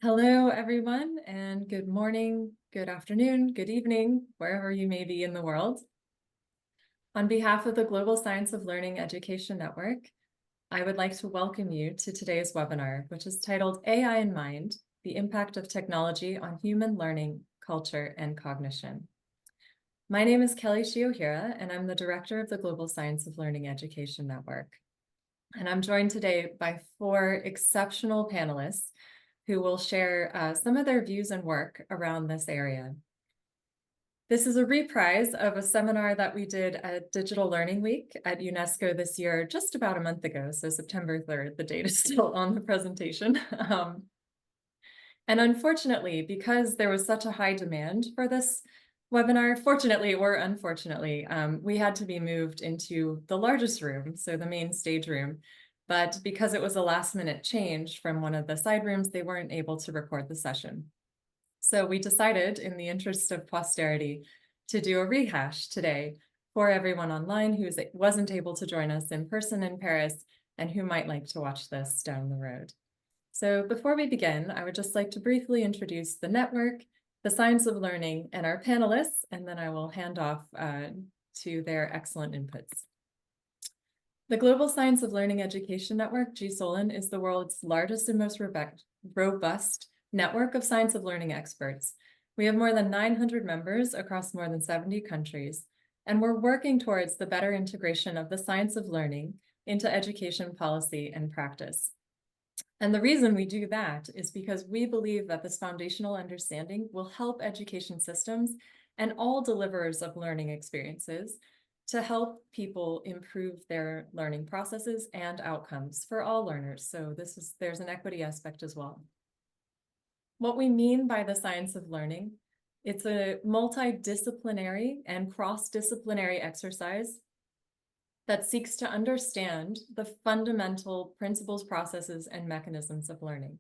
Hello, everyone, and good morning, good afternoon, good evening, wherever you may be in the world. On behalf of the Global Science of Learning Education Network, I would like to welcome you to today's webinar, which is titled AI in Mind, the Impact of Technology on Human Learning, Culture, and Cognition. My name is Kelly Shiohira, and I'm the Director of the Global Science of Learning Education Network. And I'm joined today by four exceptional panelists who will share some of their views and work around this area. This is a reprise of a seminar that we did at Digital Learning Week at UNESCO this year, just about a month ago, so September 3rd, the date is still on the presentation. And unfortunately, because there was such a high demand for this webinar, fortunately or unfortunately, we had to be moved into the largest room, so the main stage room. But because it was a last-minute change from one of the side rooms, they weren't able to record the session. So we decided, in the interest of posterity, to do a rehash today for everyone online who wasn't able to join us in person in Paris and who might like to watch this down the road. So before we begin, I would just like to briefly introduce the network, the science of learning, and our panelists, and then I will hand off to their excellent inputs. The Global Science of Learning Education Network, GSoLEN, is the world's largest and most robust network of science of learning experts. We have more than 900 members across more than 70 countries, and we're working towards the better integration of the science of learning into education policy and practice. And the reason we do that is because we believe that this foundational understanding will help education systems and all deliverers of learning experiences to help people improve their learning processes and outcomes for all learners. So there's an equity aspect as well. What we mean by the science of learning, it's a multidisciplinary and cross-disciplinary exercise that seeks to understand the fundamental principles, processes, and mechanisms of learning.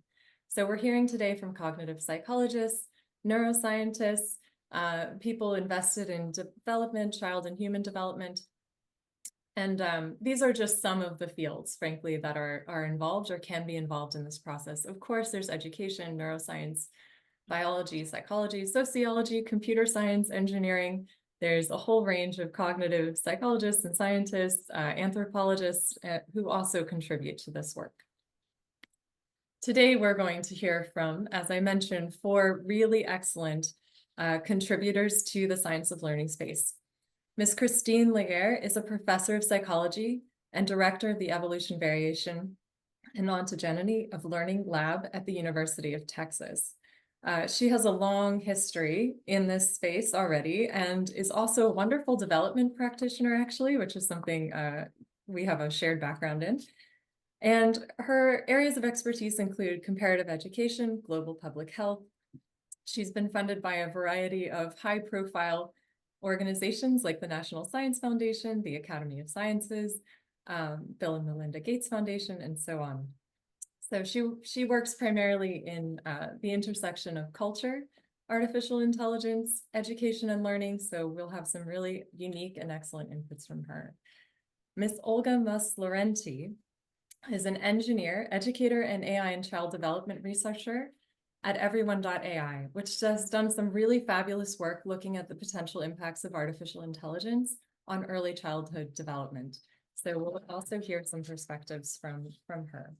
So we're hearing today from cognitive psychologists, neuroscientists, people invested in development, child and human development. And these are just some of the fields, frankly, that are involved or can be involved in this process. Of course, there's education, neuroscience, biology, psychology, sociology, computer science, engineering. There's a whole range of cognitive psychologists and scientists, anthropologists who also contribute to this work. Today, we're going to hear from, as I mentioned, four really excellent contributors to the science of learning space. Ms. Christine Laguerre is a professor of psychology and director of the Evolution, Variation, and Ontogeny of Learning Lab at the University of Texas. She has a long history in this space already and is also a wonderful development practitioner, actually, which is something we have a shared background in. And her areas of expertise include comparative education, global public health. She's been funded by a variety of high-profile organizations like the National Science Foundation, the Academy of Sciences, Bill and Melinda Gates Foundation, and so on. So she works primarily in the intersection of culture, artificial intelligence, education, and learning. So we'll have some really unique and excellent inputs from her. Ms. Olga Mus-Laurenti is an engineer, educator, and AI and child development researcher at Everyone.ai, which has done some really fabulous work looking at the potential impacts of artificial intelligence on early childhood development. So we'll also hear some perspectives from her.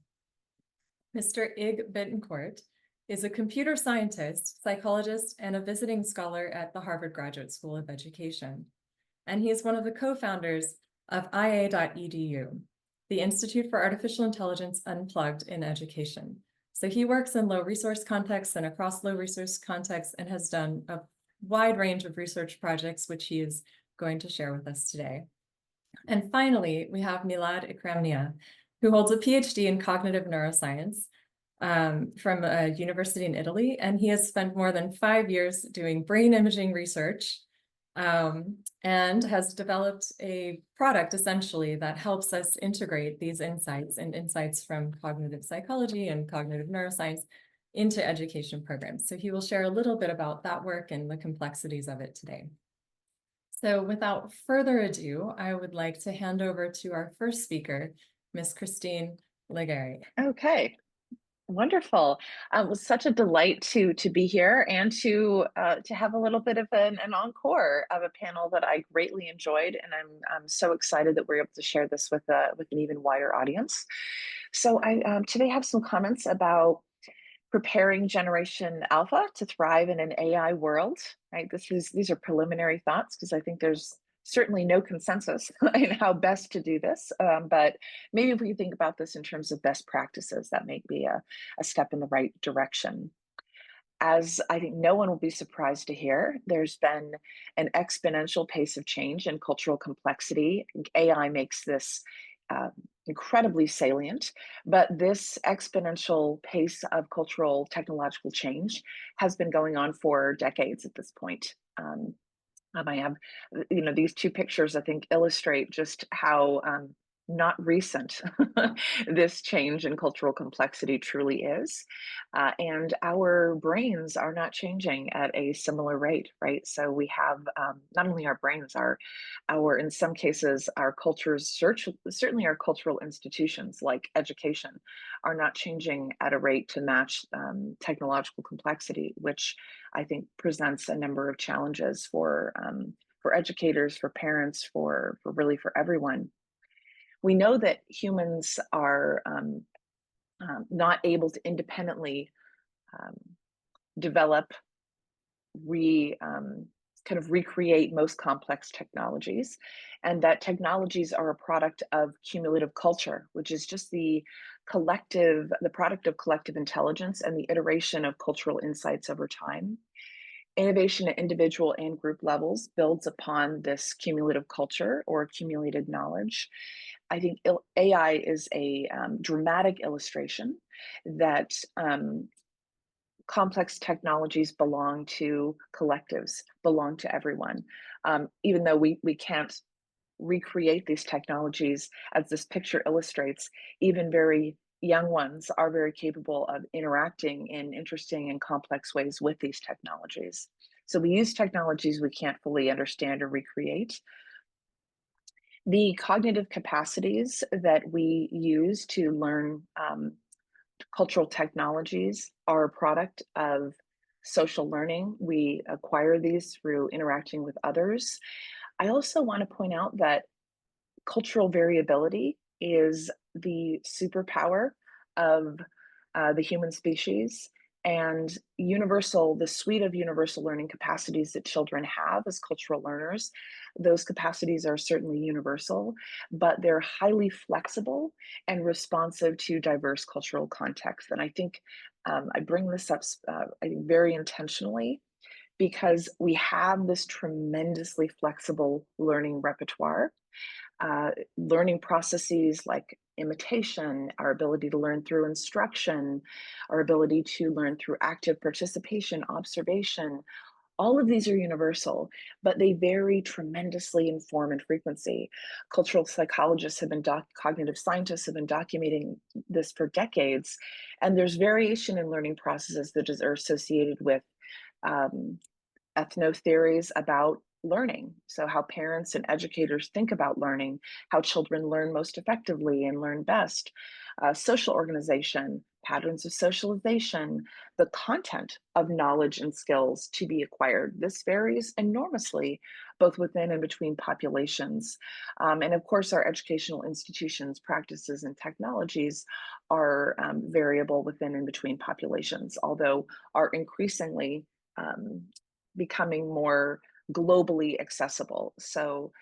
Mr. Ig Bittencourt is a computer scientist, psychologist, and a visiting scholar at the Harvard Graduate School of Education. And he is one of the co-founders of IA.edu, the Institute for Artificial Intelligence Unplugged in Education. So he works in low resource contexts and across low resource contexts and has done a wide range of research projects, which he is going to share with us today. And finally, we have Milad Ikramnia, who holds a PhD in cognitive neuroscience from a university in Italy. And he has spent more than 5 years doing brain imaging research and has developed a product essentially that helps us integrate these insights and insights from cognitive psychology and cognitive neuroscience into education programs. So he will share a little bit about that work and the complexities of it today. So without further ado, I would like to hand over to our first speaker, Ms. Christine Laguerre. Okay. Wonderful. It was such a delight to be here and to have a little bit of an encore of a panel that I greatly enjoyed, and I'm so excited that we're able to share this with an even wider audience. So I today have some comments about preparing Generation Alpha to thrive in an AI world, right? These are preliminary thoughts because I think there's certainly no consensus in how best to do this. But maybe if we think about this in terms of best practices, that may be a step in the right direction. As I think no one will be surprised to hear, there's been an exponential pace of change and cultural complexity. AI makes this uh, incredibly salient, but this exponential pace of cultural technological change has been going on for decades at this point. I have, these two pictures I think illustrate just how not recent this change in cultural complexity truly is. And our brains are not changing at a similar rate, right? So we have not only our brains, in some cases, our cultures, certainly our cultural institutions like education, are not changing at a rate to match technological complexity, which I think presents a number of challenges for educators, for parents, for everyone. We know that humans are not able to independently um, develop, re kind of recreate most complex technologies, and that technologies are a product of cumulative culture, which is just the product of collective intelligence and the iteration of cultural insights over time. Innovation at individual and group levels builds upon this cumulative culture or accumulated knowledge. I think AI is a dramatic illustration that complex technologies belong to collectives, belong to everyone. Even though we can't recreate these technologies, as this picture illustrates, even very young ones are very capable of interacting in interesting and complex ways with these technologies. So we use technologies we can't fully understand or recreate. The cognitive capacities that we use to learn cultural technologies are a product of social learning. We acquire these through interacting with others. I also want to point out that cultural variability is the superpower of the human species, and the suite of universal learning capacities that children have as cultural learners, those capacities are certainly universal, but they're highly flexible and responsive to diverse cultural contexts. And I think I bring this up, I think, very intentionally because we have this tremendously flexible learning repertoire, learning processes like imitation, our ability to learn through instruction, our ability to learn through active participation, observation. All of these are universal, but they vary tremendously in form and frequency. Cultural psychologists cognitive scientists have been documenting this for decades, and there's variation in learning processes that are associated with um, ethno-theories about learning. So how parents and educators think about learning, how children learn most effectively and learn best, social organization, patterns of socialization, the content of knowledge and skills to be acquired. This varies enormously, both within and between populations. And of course, our educational institutions, practices, and technologies are variable within and between populations, although are increasingly um, becoming more globally accessible. So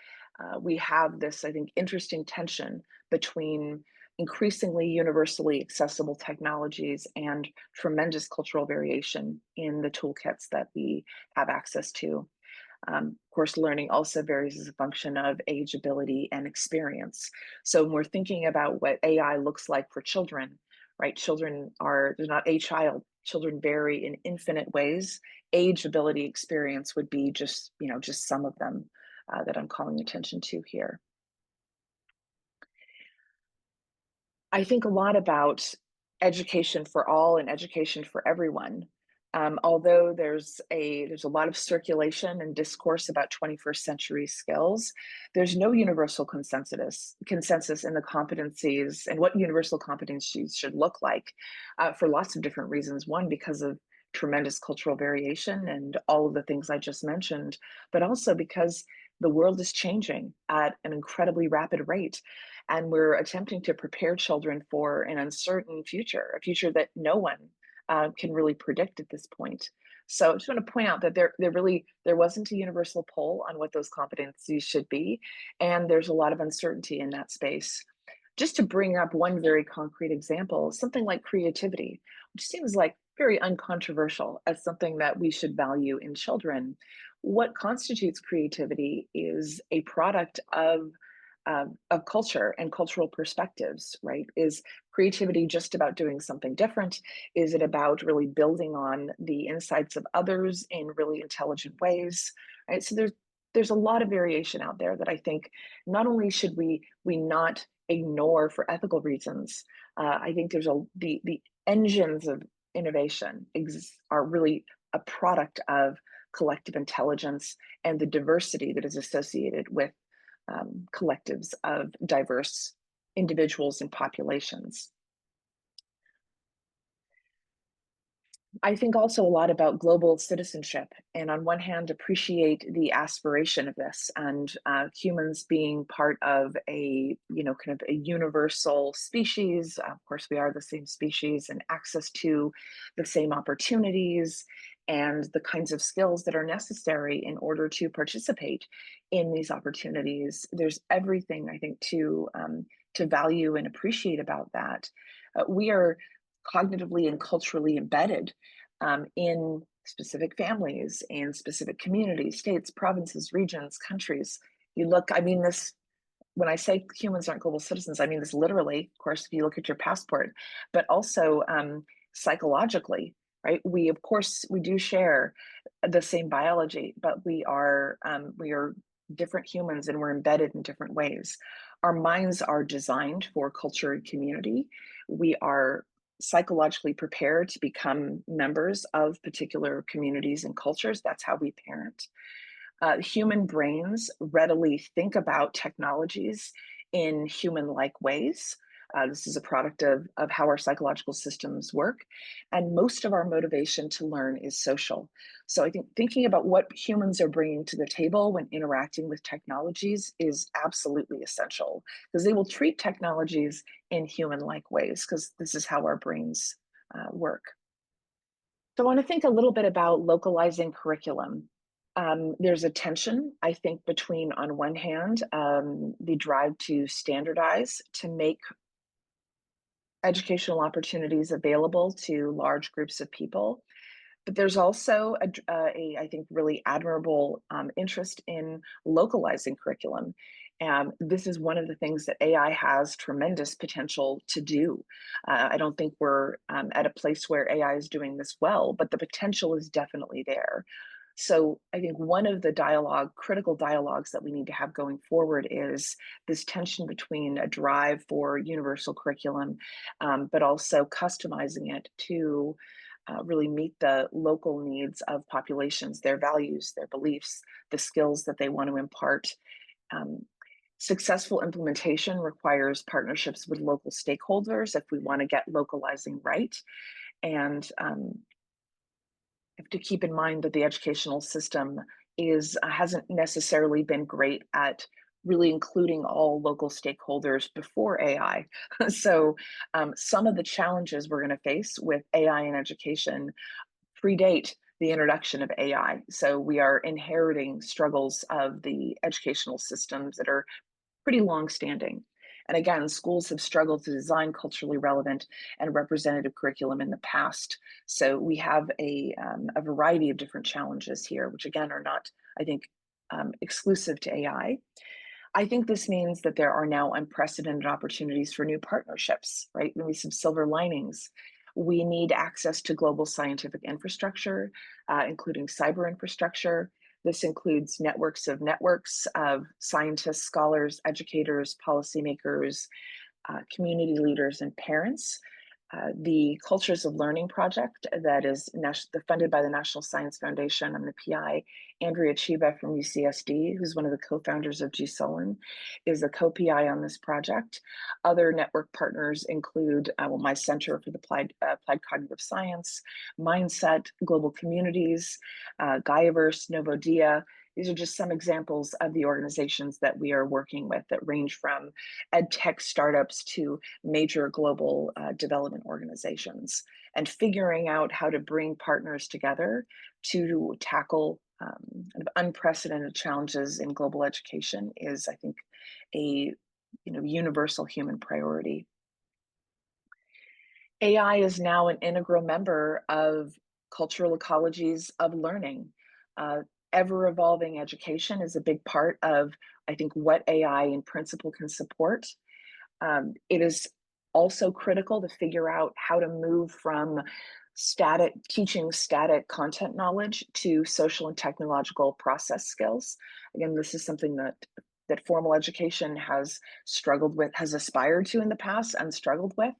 we have this, I think, interesting tension between increasingly universally accessible technologies and tremendous cultural variation in the toolkits that we have access to. Of course, learning also varies as a function of age, ability, and experience. So when we're thinking about what AI looks like for children, right? There's not a child. Children vary in infinite ways. Age, ability, experience would be just some of them that I'm calling attention to here. I think a lot about education for all and education for everyone. Although there's a lot of circulation and discourse about 21st century skills, there's no universal consensus in the competencies and what universal competencies should look like, for lots of different reasons. One, because of tremendous cultural variation and all of the things I just mentioned, but also because the world is changing at an incredibly rapid rate, and we're attempting to prepare children for an uncertain future, a future that no one can really predict at this point. So I just want to point out that there wasn't a universal poll on what those competencies should be, and there's a lot of uncertainty in that space. Just to bring up one very concrete example, something like creativity, which seems like very uncontroversial as something that we should value in children. What constitutes creativity is a product of culture and cultural perspectives, right? Is creativity just about doing something different? Is it about really building on the insights of others in really intelligent ways, right? So there's a lot of variation out there that I think not only should we not ignore for ethical reasons. I think the engines of innovation are really a product of collective intelligence and the diversity that is associated with collectives of diverse individuals and populations. I think also a lot about global citizenship, and on one hand, appreciate the aspiration of this and humans being part of a, kind of a universal species. Of course, we are the same species, and access to the same opportunities and the kinds of skills that are necessary in order to participate in these opportunities. There's everything, I think, to value and appreciate about that. We are cognitively and culturally embedded in specific families, in specific communities, states, provinces, regions, countries. You look, I mean this, when I say humans aren't global citizens, I mean this literally, of course, if you look at your passport, but also psychologically, right? Of course, we do share the same biology, but we are different humans and we're embedded in different ways. Our minds are designed for culture and community. We are psychologically prepared to become members of particular communities and cultures. That's how we parent. Human brains readily think about technologies in human-like ways. This is a product of how our psychological systems work. And most of our motivation to learn is social. So I think thinking about what humans are bringing to the table when interacting with technologies is absolutely essential, because they will treat technologies in human-like ways, because this is how our brains work. So I want to think a little bit about localizing curriculum. There's a tension, I think, between, on one hand, the drive to standardize, to make educational opportunities available to large groups of people. But there's also I think, really admirable interest in localizing curriculum. This is one of the things that AI has tremendous potential to do. I don't think we're at a place where AI is doing this well, but the potential is definitely there. So I think one of the critical dialogues that we need to have going forward is this tension between a drive for universal curriculum, but also customizing it to really meet the local needs of populations, their values, their beliefs, the skills that they want to impart. Um, Successful implementation requires partnerships with local stakeholders if we want to get localizing right. And have to keep in mind that the educational system hasn't necessarily been great at really including all local stakeholders before AI. So some of the challenges we're going to face with AI in education predate the introduction of AI. So we are inheriting struggles of the educational systems that are pretty long-standing. And again, schools have struggled to design culturally relevant and representative curriculum in the past. So we have a variety of different challenges here, which again are not, I think, exclusive to AI. I think this means that there are now unprecedented opportunities for new partnerships, right? Maybe some silver linings. We need access to global scientific infrastructure, including cyber infrastructure. This includes networks of scientists, scholars, educators, policymakers, community leaders, and parents. the Cultures of Learning project that is funded by the National Science Foundation. I'm the PI. Andrea Chiba from UCSD, who's one of the co-founders of GSoLEN, is a co-PI on this project. Other network partners include my Center for the Applied Cognitive Science, Mindset, Global Communities, Gaiaverse, Novodia. These are just some examples of the organizations that we are working with that range from ed tech startups to major global development organizations, and figuring out how to bring partners together to tackle kind of unprecedented challenges in global education is, I think, a universal human priority. AI is now an integral member of cultural ecologies of learning. Uh, Ever evolving education is a big part of, I think, what AI in principle can support. It is also critical to figure out how to move from teaching static content knowledge to social and technological process skills. Again, this is something that formal education has struggled with, has aspired to in the past and struggled with.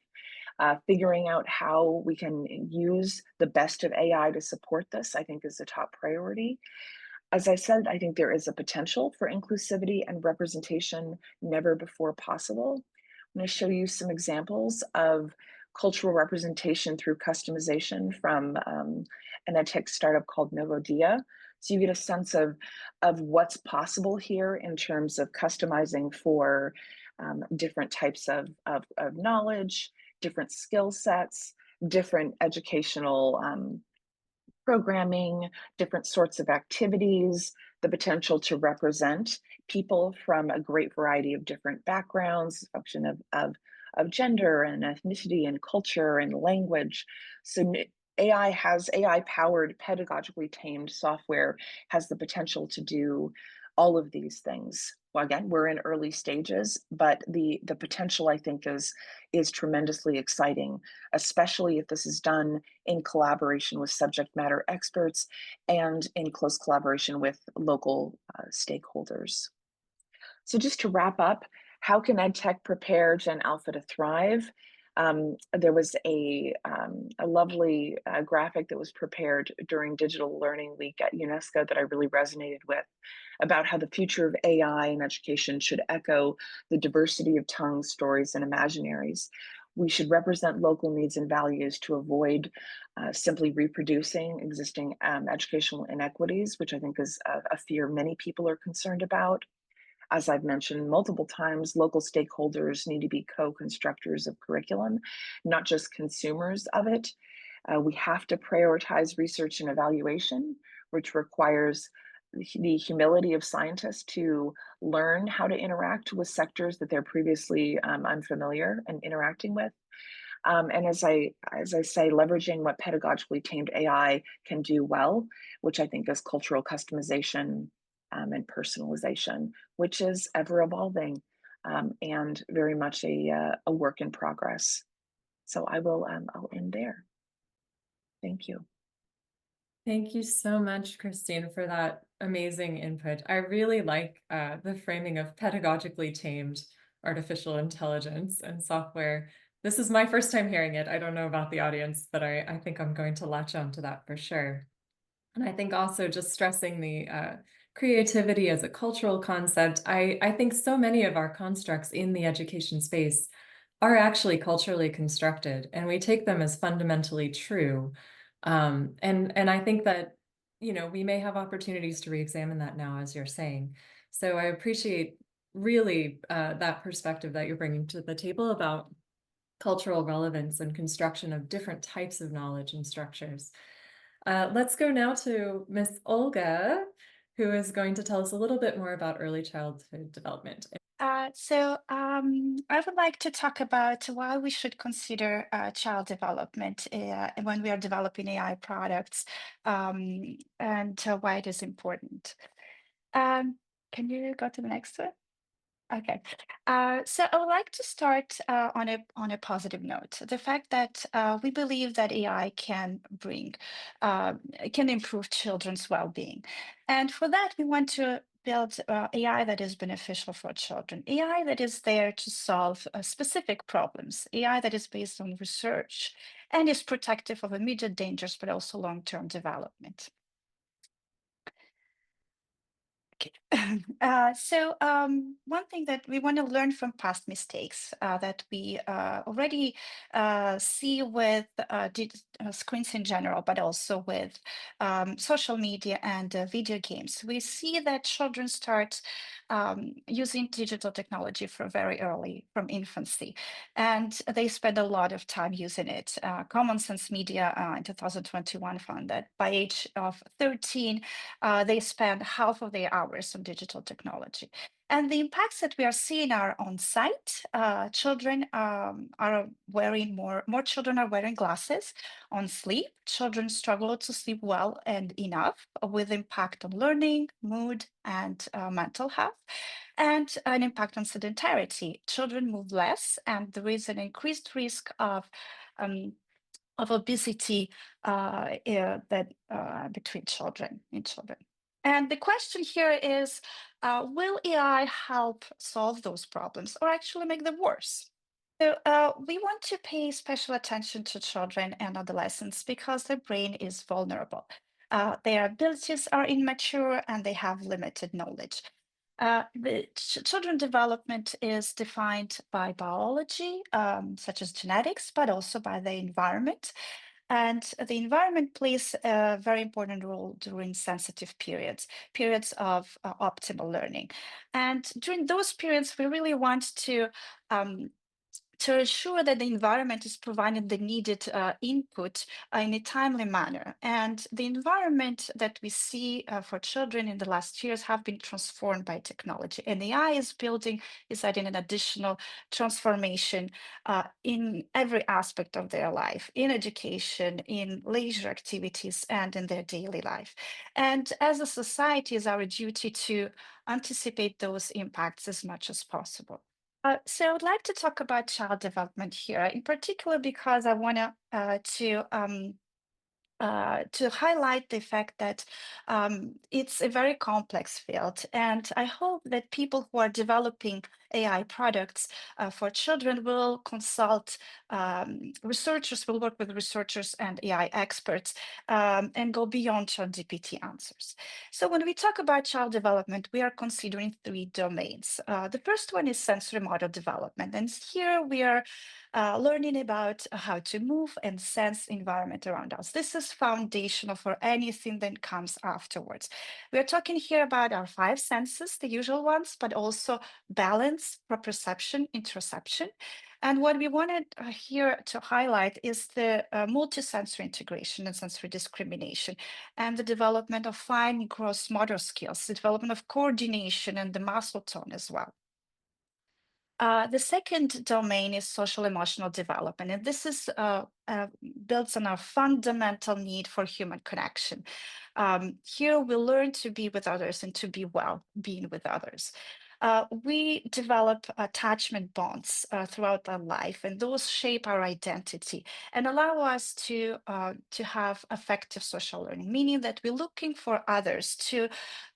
Figuring out how we can use the best of AI to support this, I think, is a top priority. As I said, I think there is a potential for inclusivity and representation never before possible. I'm going to show you some examples of cultural representation through customization from an edtech startup called Novodia. So you get a sense of what's possible here in terms of customizing for different types of knowledge, different skill sets, different educational programming, different sorts of activities, the potential to represent people from a great variety of different backgrounds, function of gender and ethnicity and culture and language. So AI-powered, pedagogically tamed software has the potential to do all of these things. Well, again, we're in early stages, but the potential, I think, is tremendously exciting, especially if this is done in collaboration with subject matter experts and in close collaboration with local stakeholders. So just to wrap up, how can EdTech prepare Gen Alpha to thrive? There was a lovely graphic that was prepared during Digital Learning Week at UNESCO that I really resonated with, about how the future of AI in education should echo the diversity of tongues, stories, and imaginaries. We should represent local needs and values to avoid simply reproducing existing educational inequities, which I think is a fear many people are concerned about. As I've mentioned multiple times, local stakeholders need to be co-constructors of curriculum, not just consumers of it. We have to prioritize research and evaluation, which requires the humility of scientists to learn how to interact with sectors that they're previously unfamiliar and interacting with. And as I say, leveraging what pedagogically tamed AI can do well, which I think is cultural customization and personalization, which is ever evolving and very much a work in progress. So I'll end there. Thank you. Thank you so much, Christine, for that amazing input. I really like the framing of pedagogically tamed artificial intelligence and software. This is my first time hearing it. I don't know about the audience, but I think I'm going to latch on to that for sure. And I think also just stressing the creativity as a cultural concept. I think so many of our constructs in the education space are actually culturally constructed, and we take them as fundamentally true. And I think that, we may have opportunities to re-examine that now, as you're saying. So I appreciate really that perspective that you're bringing to the table about cultural relevance and construction of different types of knowledge and structures. Let's go now to Miss Olga, who is going to tell us a little bit more about early childhood development. I would like to talk about why we should consider child development when we are developing AI products, and why it is important. Um, can you go to the next one? Okay. So I would like to start on a positive note. The fact that we believe that AI can improve children's well-being, and for that we want to build AI that is beneficial for children, AI that is there to solve specific problems, AI that is based on research and is protective of immediate dangers, but also long-term development. Okay. One thing that we want to learn from past mistakes that we already see with screens in general, but also with social media and video games. We see that children start using digital technology from very early, from infancy, and they spend a lot of time using it. Common Sense Media in 2021 found that by age of 13, they spend half of their hours on digital technology. And the impacts that we are seeing are on site. Children are wearing more children are wearing glasses. On sleep, children struggle to sleep well and enough, with impact on learning, mood, and mental health, and an impact on sedentarity. Children move less, and there is an increased risk of obesity between children in children. And the question here is, will AI help solve those problems or actually make them worse? So we want to pay special attention to children and adolescents because their brain is vulnerable. Their abilities are immature and they have limited knowledge. The children development is defined by biology, such as genetics, but also by the environment. And the environment plays a very important role during sensitive periods, periods of optimal learning. And during those periods, we really want to ensure that the environment is providing the needed input in a timely manner. And the environment that we see for children in the last years have been transformed by technology. And AI is adding an additional transformation in every aspect of their life, in education, in leisure activities, and in their daily life. And as a society, it's our duty to anticipate those impacts as much as possible. So I would like to talk about child development here, in particular because I want to highlight the fact that it's a very complex field. And I hope that people who are developing AI products for children will consult researchers, will work with researchers and AI experts, and go beyond ChatGPT answers. So when we talk about child development, we are considering three domains. The first one is sensory motor development. And here we are learning about how to move and sense environment around us. This is foundational for anything that comes afterwards. We are talking here about our five senses, the usual ones, but also balance, proprioception, interoception. And what we wanted here to highlight is the multisensory integration and sensory discrimination, and the development of fine gross motor skills, the development of coordination and the muscle tone as well. The second domain is social emotional development, and this is builds on our fundamental need for human connection. Here we learn to be with others and to be well being with others. We develop attachment bonds throughout our life, and those shape our identity and allow us to have effective social learning, meaning that we're looking for others to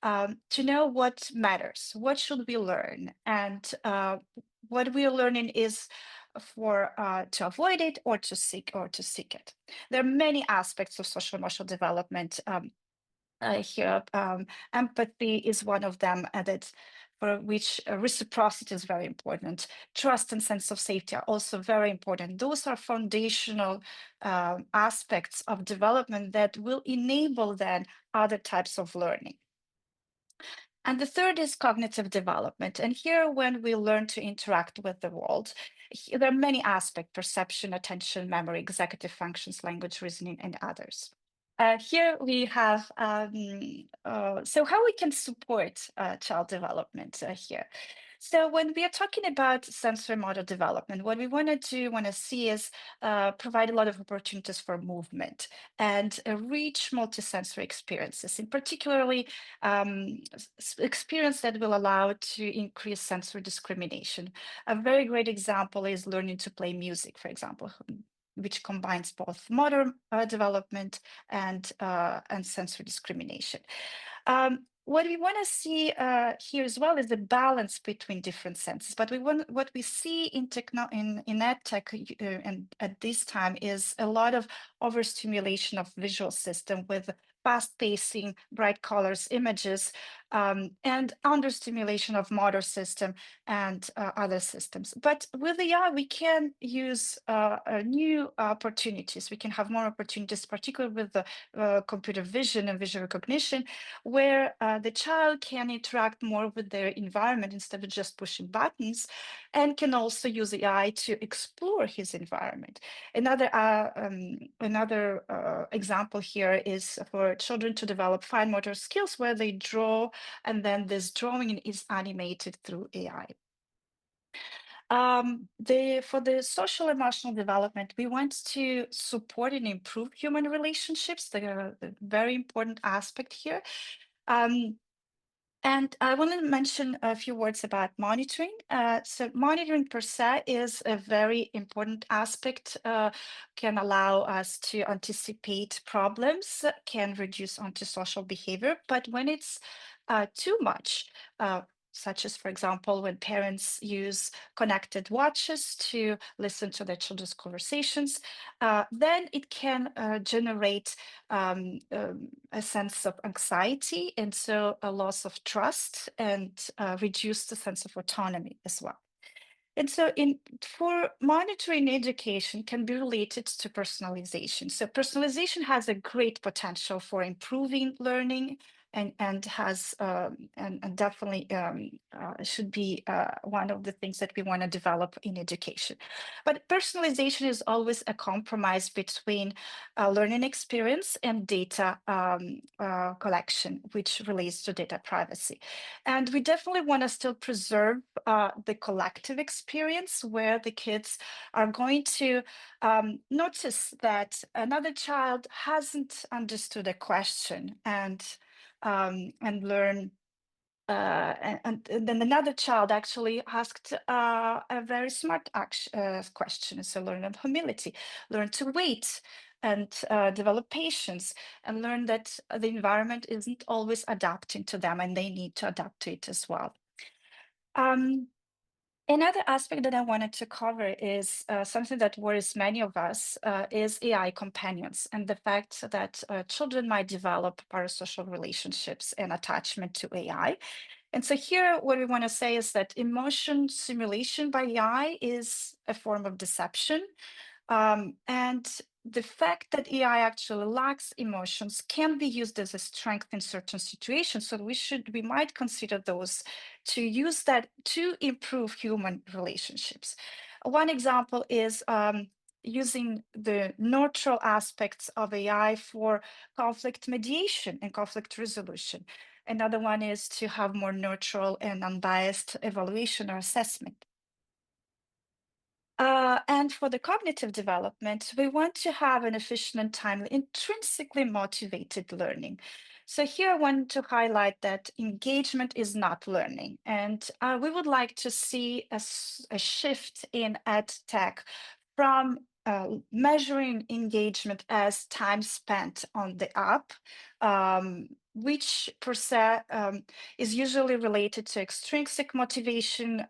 know what matters, what should we learn, and what we are learning is for to avoid it or to seek it. There are many aspects of social emotional development here. Empathy is one of them, that for which reciprocity is very important. Trust and sense of safety are also very important. Those are foundational aspects of development that will enable then other types of learning. And the third is cognitive development. And here, when we learn to interact with the world, there are many aspects: perception, attention, memory, executive functions, language, reasoning, and others. Here we have, so how we can support child development here. So when we are talking about sensory motor development, what we want to see is provide a lot of opportunities for movement and reach multisensory experiences, in particularly experience that will allow to increase sensory discrimination. A very great example is learning to play music, for example, which combines both motor development and sensory discrimination. what we want to see here as well is the balance between different senses. But what we see in edtech and at this time is a lot of overstimulation of visual system with fast pacing, bright colors, images, and understimulation of motor system and other systems. But with AI, we can use new opportunities. We can have more opportunities, particularly with the computer vision and visual recognition, where the child can interact more with their environment instead of just pushing buttons, and can also use AI to explore his environment. Another example here is for children to develop fine motor skills where they draw, and then this drawing is animated through AI. For the social emotional development, we want to support and improve human relationships. The very important aspect here. And I want to mention a few words about monitoring. So monitoring per se is a very important aspect, can allow us to anticipate problems, can reduce antisocial behavior. But when it's too much, such as, for example, when parents use connected watches to listen to their children's conversations, then it can generate a sense of anxiety, and so a loss of trust, and reduce the sense of autonomy as well. And so for monitoring education can be related to personalization. So personalization has a great potential for improving learning, and has and definitely should be one of the things that we want to develop in education. But personalization is always a compromise between learning experience and data collection, which relates to data privacy. And we definitely want to still preserve the collective experience, where the kids are going to notice that another child hasn't understood a question, and learn. And then another child actually asked a very smart question. So learn of humility, learn to wait, and develop patience, and learn that the environment isn't always adapting to them, and they need to adapt to it as well. Um, Another aspect that I wanted to cover is something that worries many of us, is AI companions, and the fact that children might develop parasocial relationships and attachment to AI. And so here, what we want to say is that emotion simulation by AI is a form of deception. And the fact that AI actually lacks emotions can be used as a strength in certain situations. So we might consider those to use that to improve human relationships. One example is using the neutral aspects of AI for conflict mediation and conflict resolution. Another one is to have more neutral and unbiased evaluation or assessment. And for the cognitive development, we want to have an efficient and timely, intrinsically motivated learning. So here I want to highlight that engagement is not learning. And we would like to see a shift in ed tech from measuring engagement as time spent on the app, which per se is usually related to extrinsic motivation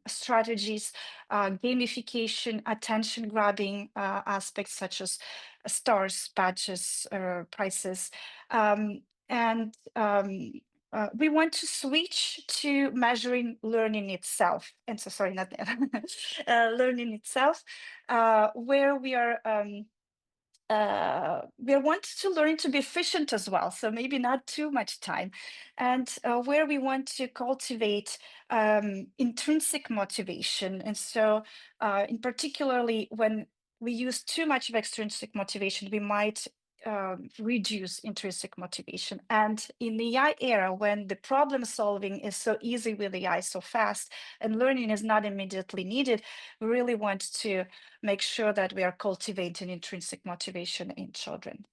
strategies, gamification, attention grabbing aspects such as stars, badges, prices. And We want to switch to measuring learning itself. And so, sorry, not learning itself, where we want to learn to be efficient as well, so maybe not too much time, and where we want to cultivate intrinsic motivation. And so, in particularly when we use too much of extrinsic motivation, we might reduce intrinsic motivation. And in the AI era, when the problem solving is so easy with AI, so fast, and learning is not immediately needed, we really want to make sure that we are cultivating intrinsic motivation in children.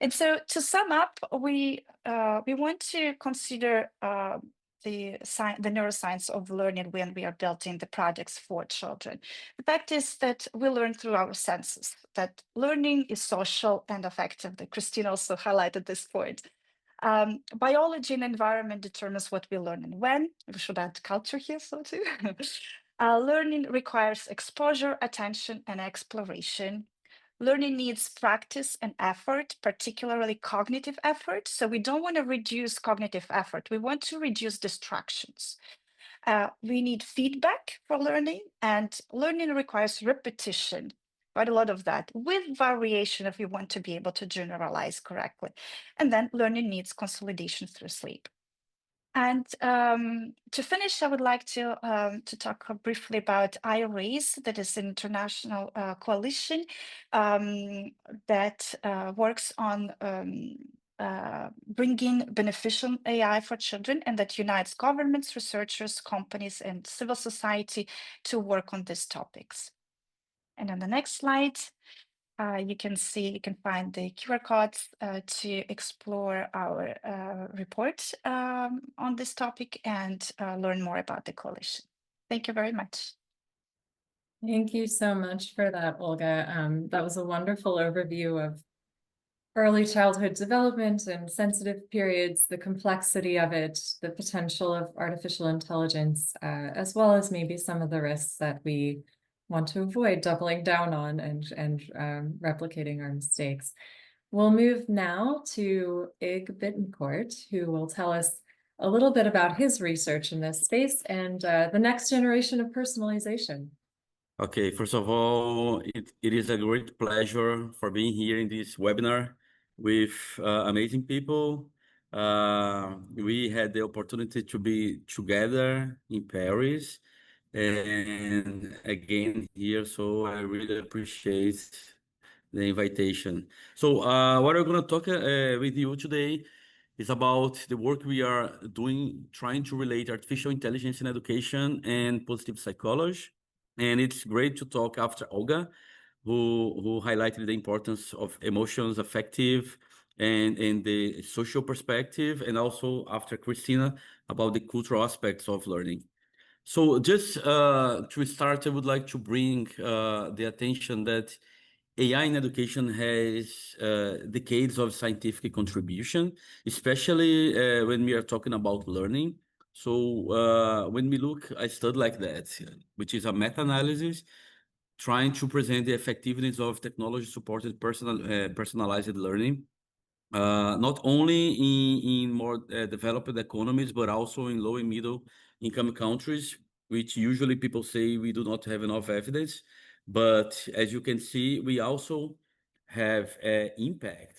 And so, to sum up, we want to consider the neuroscience of learning when we are building the projects for children. The fact is that we learn through our senses, that learning is social and affective. That Christine also highlighted this point. Biology and environment determines what we learn and when. We should add culture here, so too. Learning requires exposure, attention, and exploration. Learning needs practice and effort, particularly cognitive effort. So we don't want to reduce cognitive effort. We want to reduce distractions. We need feedback for learning, and learning requires repetition, quite a lot of that, with variation if we want to be able to generalize correctly. And then learning needs consolidation through sleep. And to finish, I would like to talk briefly about AIED, that is an international coalition that works on bringing beneficial AI for children, and that unites governments, researchers, companies, and civil society to work on these topics. And on the next slide, you can find the QR codes to explore our report on this topic and learn more about the coalition. Thank you very much. Thank you so much for that, Olga. That was a wonderful overview of early childhood development and sensitive periods, the complexity of it, the potential of artificial intelligence, as well as maybe some of the risks that we want to avoid doubling down on and replicating our mistakes. We'll move now to Ig Bittencourt, who will tell us a little bit about his research in this space and the next generation of personalization. Okay, first of all, it is a great pleasure for being here in this webinar with amazing people. We had the opportunity to be together in Paris and again here, so I really appreciate the invitation. So what we're going to talk with you today is about the work we are doing, trying to relate artificial intelligence in education and positive psychology. And it's great to talk after Olga, who highlighted the importance of emotions, affective, and the social perspective, and also after Christina about the cultural aspects of learning. So just to start, I would like to bring the attention that AI in education has decades of scientific contribution, especially when we are talking about learning. So when we look, I study like that, which is a meta-analysis trying to present the effectiveness of technology-supported personalized learning, not only in more developed economies, but also in low and middle income countries, which usually people say we do not have enough evidence. But as you can see, we also have impact.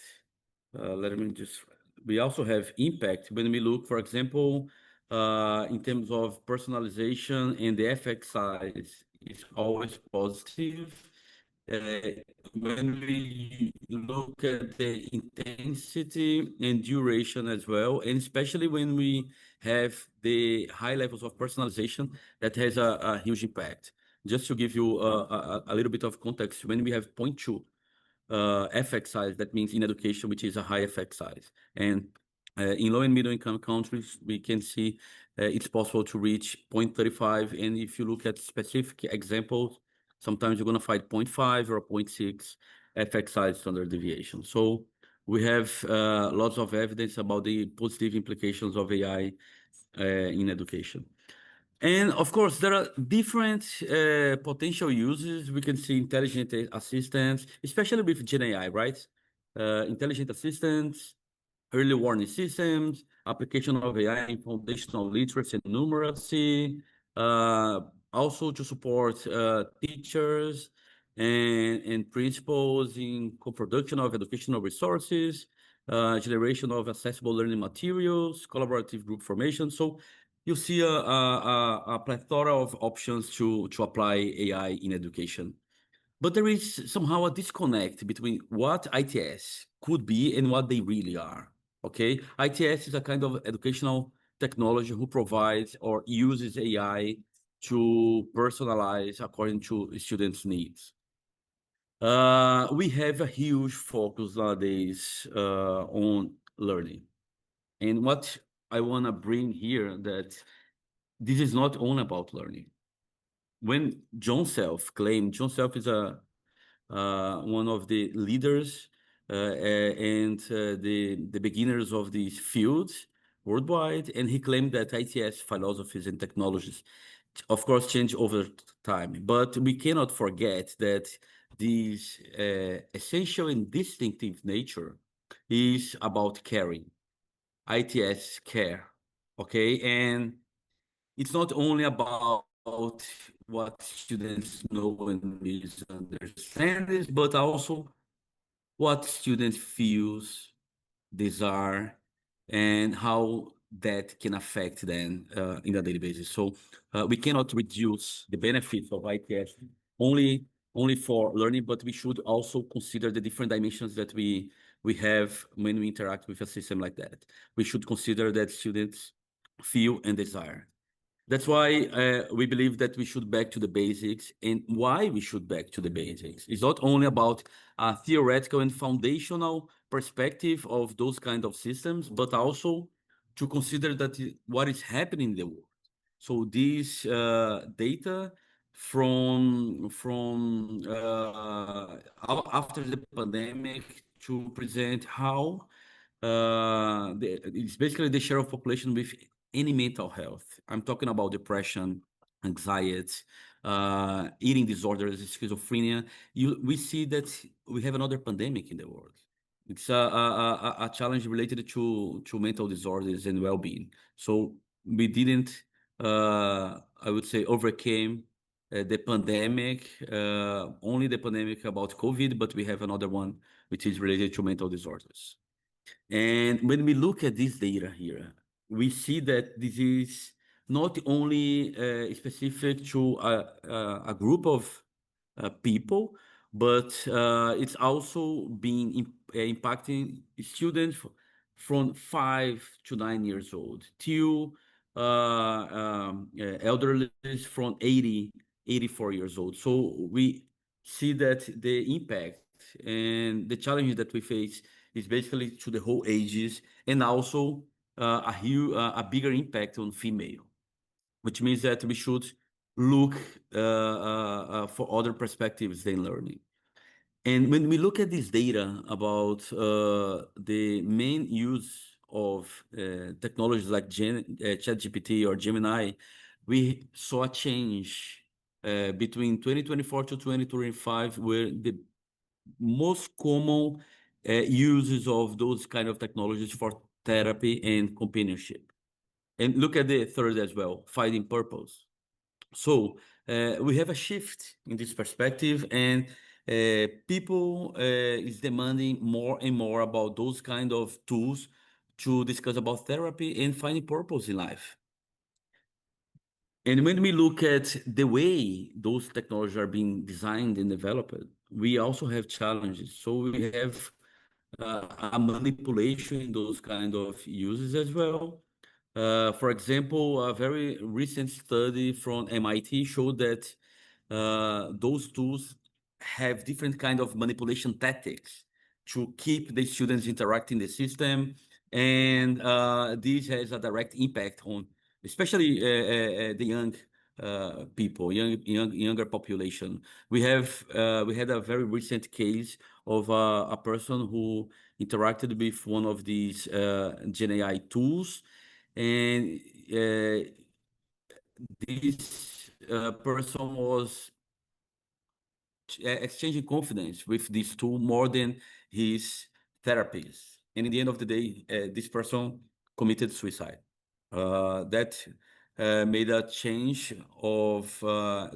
We also have impact when we look, for example, in terms of personalization, and the effect size is always positive. When we look at the intensity and duration as well, and especially when we have the high levels of personalization, that has a huge impact. Just to give you a little bit of context, when we have 0.2 effect size, that means in education, which is a high effect size. And in low and middle income countries, we can see it's possible to reach 0.35. And if you look at specific examples, sometimes you're going to find 0.5 or 0.6 effect size standard deviation. So we have lots of evidence about the positive implications of AI in education. And of course, there are different potential uses. We can see intelligent assistants, especially with Gen AI, right? Intelligent assistants, early warning systems, application of AI in foundational literacy and numeracy, also to support teachers and principals in co-production of educational resources, generation of accessible learning materials, collaborative group formation. So you see a plethora of options to apply AI in education. But there is somehow a disconnect between what ITS could be and what they really are. Okay, ITS is a kind of educational technology who provides or uses AI to personalize according to students' needs. We have a huge focus nowadays on learning. And what I want to bring here that this is not only about learning. When John Self is one of the leaders and the beginners of these fields worldwide, and he claimed that ITS philosophies and technologies, of course, change over time. But we cannot forget that this essential and distinctive nature is about caring. ITS care, okay? And it's not only about what students know and misunderstand, but also what students feels, desire, and how that can affect them in a daily basis. So we cannot reduce the benefits of ITS only only for learning, but we should also consider the different dimensions that we have when we interact with a system like that. We should consider that students feel and desire. That's why we believe that we should back to the basics, and why we should back to the basics. It's not only about a theoretical and foundational perspective of those kind of systems, but also to consider that what is happening in the world. So these data after the pandemic to present how it's basically the share of population with any mental health. I'm talking about depression, anxiety, eating disorders, schizophrenia. We see that we have another pandemic in the world. It's a challenge related to mental disorders and well-being. So we didn't, I would say, overcame the pandemic, only the pandemic about COVID, but we have another one which is related to mental disorders. And when we look at this data here, we see that this is not only specific to a group of people, but it's also being impacting students from 5 to 9 years old till elderly from 84 years old. So we see that the impact and the challenges that we face is basically to the whole ages, and also a bigger impact on female, which means that we should look for other perspectives than learning. And when we look at this data about the main use of technologies like ChatGPT or Gemini, we saw a change between 2024 to 2025, where the most common uses of those kind of technologies for therapy and companionship. And look at the third as well, finding purpose. So we have a shift in this perspective, and people is demanding more and more about those kind of tools to discuss about therapy and finding purpose in life. And when we look at the way those technologies are being designed and developed, we also have challenges. So we have a manipulation in those kind of uses as well. For example, a very recent study from MIT showed that those tools have different kind of manipulation tactics to keep the students interacting the system, and this has a direct impact on especially the young people, younger population. We had a very recent case of a person who interacted with one of these Gen AI tools, and this person was exchanging confidence with this tool more than his therapist. And in the end of the day, this person committed suicide. That made a change of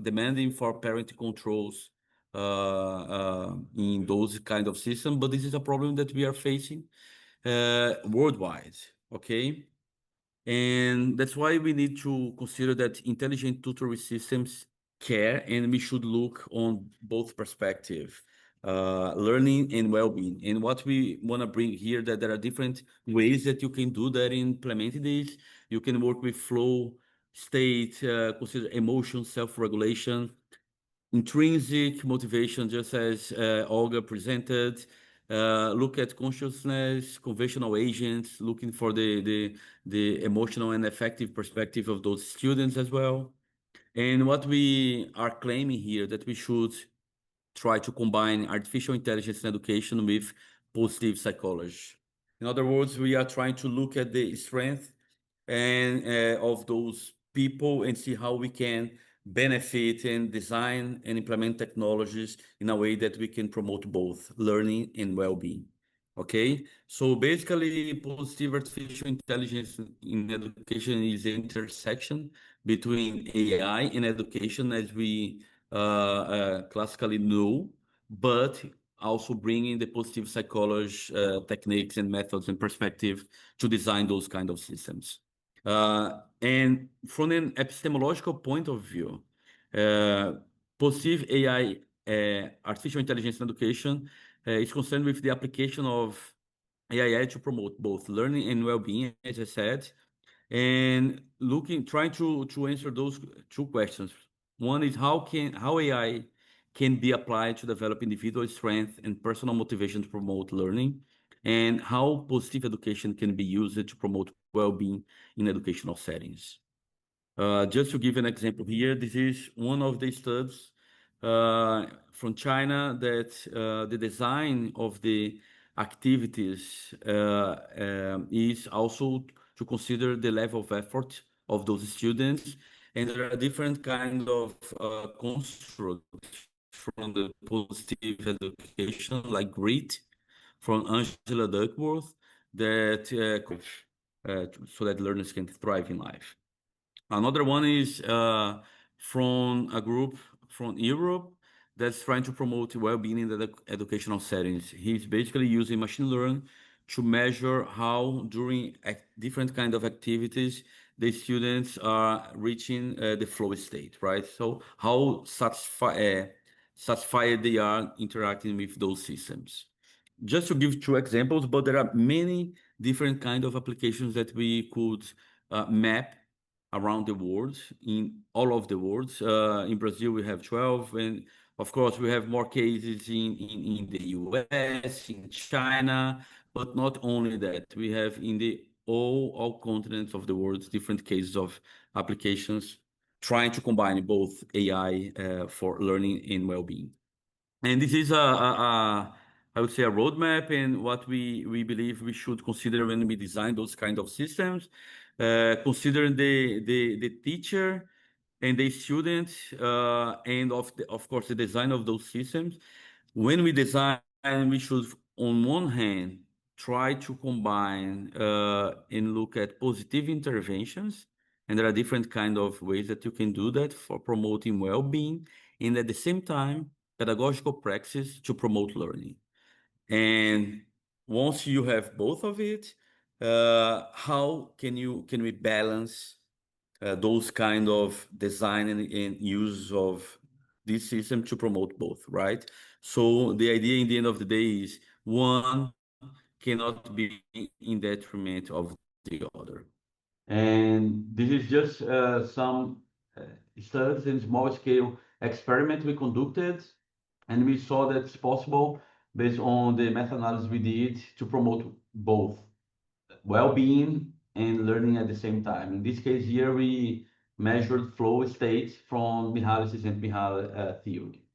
demanding for parent controls in those kind of systems. But this is a problem that we are facing worldwide, okay? And that's why we need to consider that intelligent tutoring systems care, and we should look on both perspective, learning and well-being. And what we want to bring here, that there are different ways that you can do that in implementing this. You can work with flow state, consider emotion, self-regulation, intrinsic motivation, just as Olga presented, look at consciousness, conventional agents, looking for the emotional and affective perspective of those students as well. And what we are claiming here that we should try to combine artificial intelligence in education with positive psychology. In other words, we are trying to look at the strength and of those people and see how we can benefit and design and implement technologies in a way that we can promote both learning and well-being. Okay, so basically, positive artificial intelligence in education is the intersection between AI and education, as we classically know, but also bringing the positive psychology techniques and methods and perspective to design those kind of systems. And from an epistemological point of view, positive AI, artificial intelligence in education, is concerned with the application of AIED to promote both learning and well-being, as I said, and trying to answer those two questions. One is how AI can be applied to develop individual strength and personal motivation to promote learning, and how positive education can be used to promote well-being in educational settings. Just to give an example here, this is one of the studies from China that the design of the activities is also to consider the level of effort of those students. And there are different kind of constructs from the positive education, like GRIT, from Angela Duckworth, that so that learners can thrive in life. Another one is from a group from Europe that's trying to promote well-being in the educational settings. He's basically using machine learning to measure how during different kind of activities the students are reaching the flow state, right? So how satisfied they are interacting with those systems. Just to give two examples, but there are many different kind of applications that we could map around the world, in all of the world. In Brazil, we have 12, and of course, we have more cases in the US, in China, but not only that, we have in the all continents of the world, different cases of applications trying to combine both AI for learning and well-being. And this is I would say a roadmap and what we believe we should consider when we design those kind of systems, considering the teacher and the student, and of course the design of those systems. When we design, we should on one hand try to combine and look at positive interventions, and there are different kind of ways that you can do that for promoting well-being, and at the same time pedagogical practice to promote learning. And once you have both of it, how can we balance those kind of design and use of this system to promote both, right? So the idea in the end of the day is one cannot be in detriment of the other. And this is just some studies and small scale experiment we conducted, and we saw that it's possible based on the meta-analysis we did to promote both well-being and learning at the same time. In this case here, we measured flow states from Mihaly's and Mihaly theory.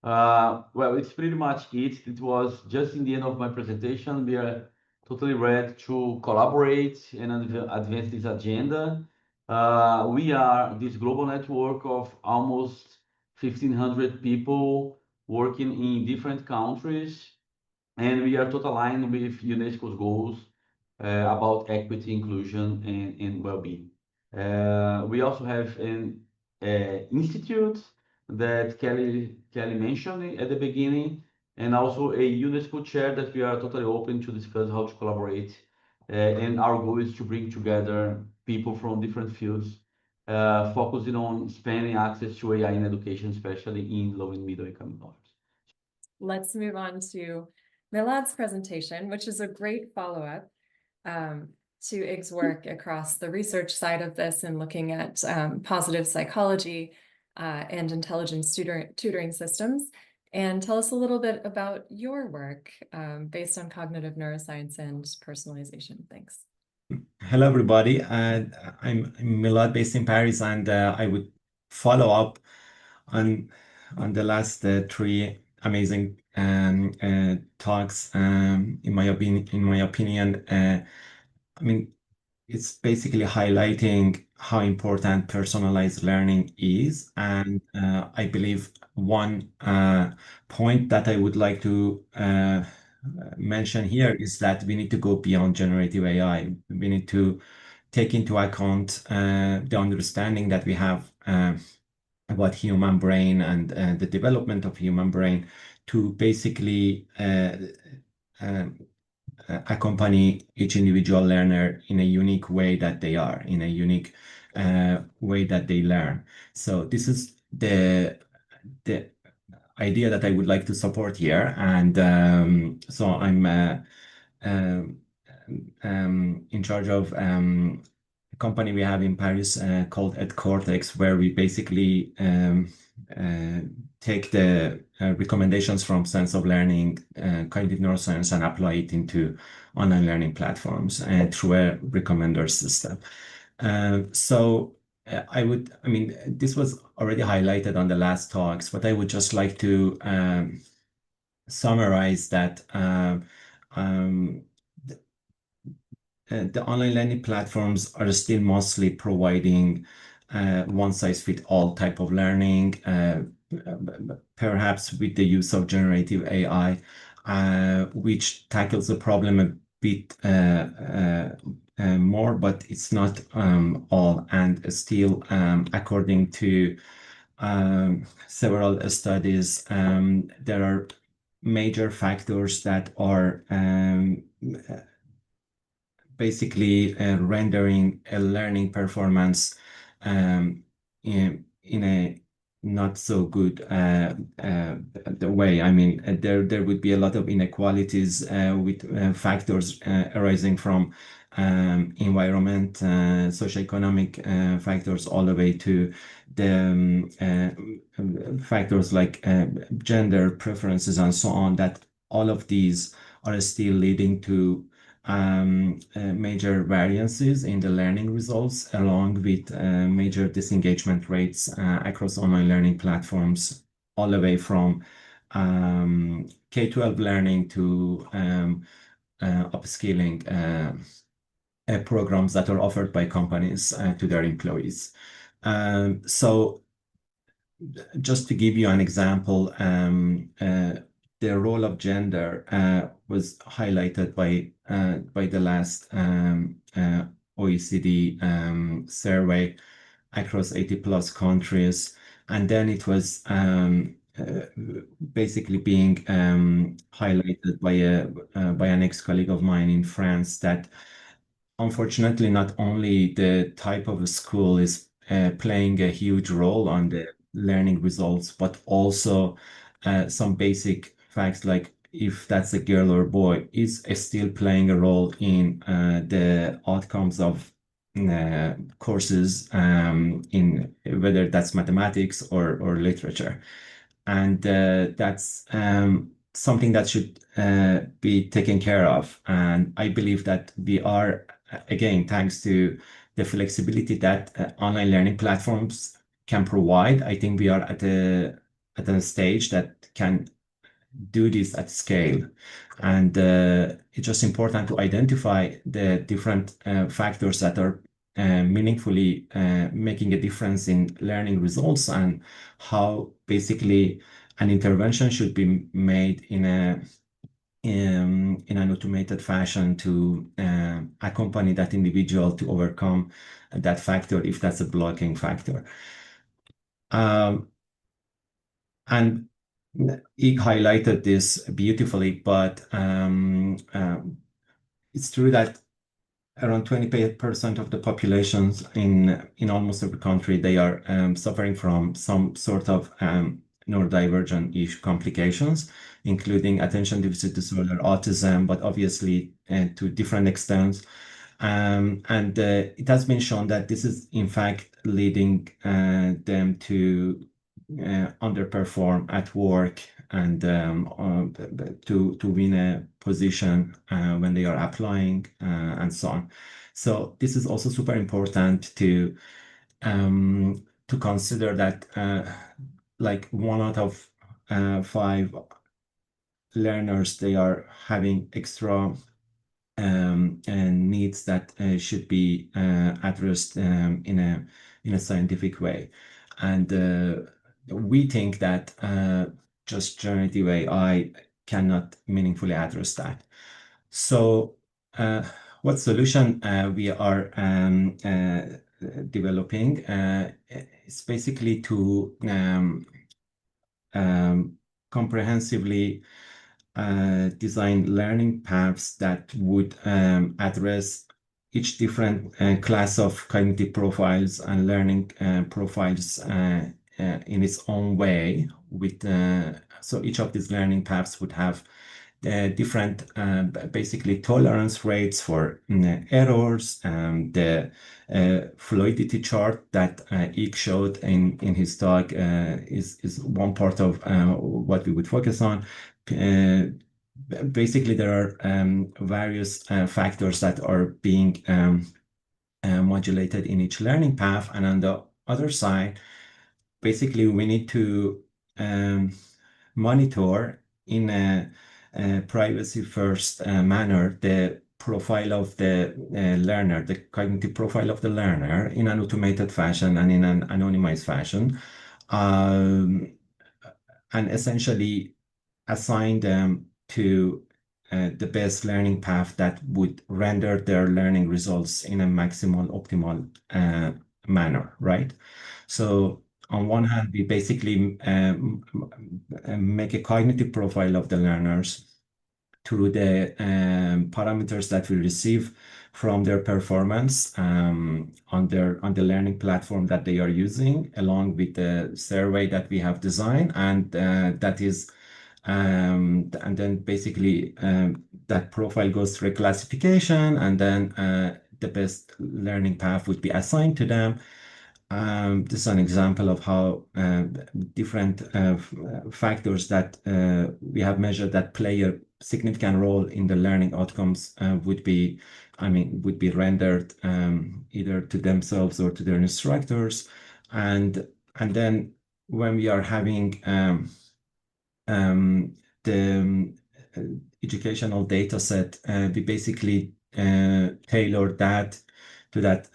Well, it's pretty much it. It was just in the end of my presentation. We are totally ready to collaborate and advance this agenda. We are this global network of almost 1,500 people working in different countries, and we are totally aligned with UNESCO's goals about equity, inclusion, and well-being. We also have an institute that Kelly mentioned at the beginning, and also a UNESCO chair that we are totally open to discuss how to collaborate. And our goal is to bring together people from different fields, focusing on expanding access to AI in education, especially in low and middle income countries. Let's move on to Milad's presentation, which is a great follow-up to Ig's work across the research side of this and looking at positive psychology and intelligence tutoring systems. and tell us a little bit about your work based on cognitive neuroscience and personalization. Thanks. Hello, everybody. I'm Milad, based in Paris, and I would follow up on the last three amazing talks. In my opinion, I mean, it's basically highlighting how important personalized learning is, and I believe one point that I would like to mention here is that we need to go beyond generative AI. We need to take into account the understanding that we have about human brain and the development of human brain to basically accompany each individual learner in a unique way that they are, in a unique way that they learn. So this is the idea that I would like to support here. And so I'm in charge of a company we have in Paris called EdCortex, where we basically take the recommendations from sense of learning, cognitive neuroscience, and apply it into online learning platforms and through a recommender system. This was already highlighted on the last talks, but I would just like to summarize that the online learning platforms are still mostly providing one-size-fits-all type of learning, perhaps with the use of generative AI, which tackles the problem a bit more, but it's not all. And still, according to several studies, there are major factors that are basically rendering a learning performance in a not so good the way. I mean, there would be a lot of inequalities with factors arising from environment, socioeconomic factors, all the way to the factors like gender preferences and so on, that all of these are still leading to major variances in the learning results, along with major disengagement rates across online learning platforms, all the way from K-12 learning to upskilling programs that are offered by companies to their employees. So just to give you an example, the role of gender was highlighted by the last OECD survey across 80 plus countries. And then it was basically being highlighted by an ex-colleague of mine in France, that unfortunately not only the type of school is playing a huge role on the learning results, but also some basic facts like if that's a girl or boy is still playing a role in the outcomes of courses in whether that's mathematics or literature. And that's something that should be taken care of. And I believe that we are, again, thanks to the flexibility that online learning platforms can provide, I think we are at a stage that can do this at scale. And it's just important to identify the different factors that are meaningfully making a difference in learning results, and how basically an intervention should be made in an automated fashion to accompany that individual to overcome that factor if that's a blocking factor. And he highlighted this beautifully, but it's true that around 20% of the populations in almost every country, they are suffering from some sort of neurodivergent-ish complications, including attention deficit disorder, autism, but obviously to different extents. And it has been shown that this is in fact leading them to underperform at work, and to win a position when they are applying and so on. So this is also super important to consider that like 1 out of 5 learners, they are having extra and needs that should be addressed in a scientific way. And we think that just generative AI cannot meaningfully address that. So what solution we are developing is basically to comprehensively design learning paths that would address each different class of cognitive profiles and learning profiles in its own way. So each of these learning paths would have different basically tolerance rates for errors. The fluidity chart that Ike showed in his talk is one part of what we would focus on. Basically, there are various factors that are being modulated in each learning path. And on the other side, basically, we need to monitor in a privacy-first manner the profile of the learner, the cognitive profile of the learner in an automated fashion and in an anonymized fashion, and essentially assign them to the best learning path that would render their learning results in a maximal optimal manner, right? So on one hand, we basically make a cognitive profile of the learners through the parameters that we receive from their performance on the learning platform that they are using, along with the survey that we have designed, and that is and then basically that profile goes through a classification, and then the best learning path would be assigned to them. This is an example of how different factors that we have measured that play a significant role in the learning outcomes would be rendered either to themselves or to their instructors. And then when we are having the educational data set, we basically tailor that to that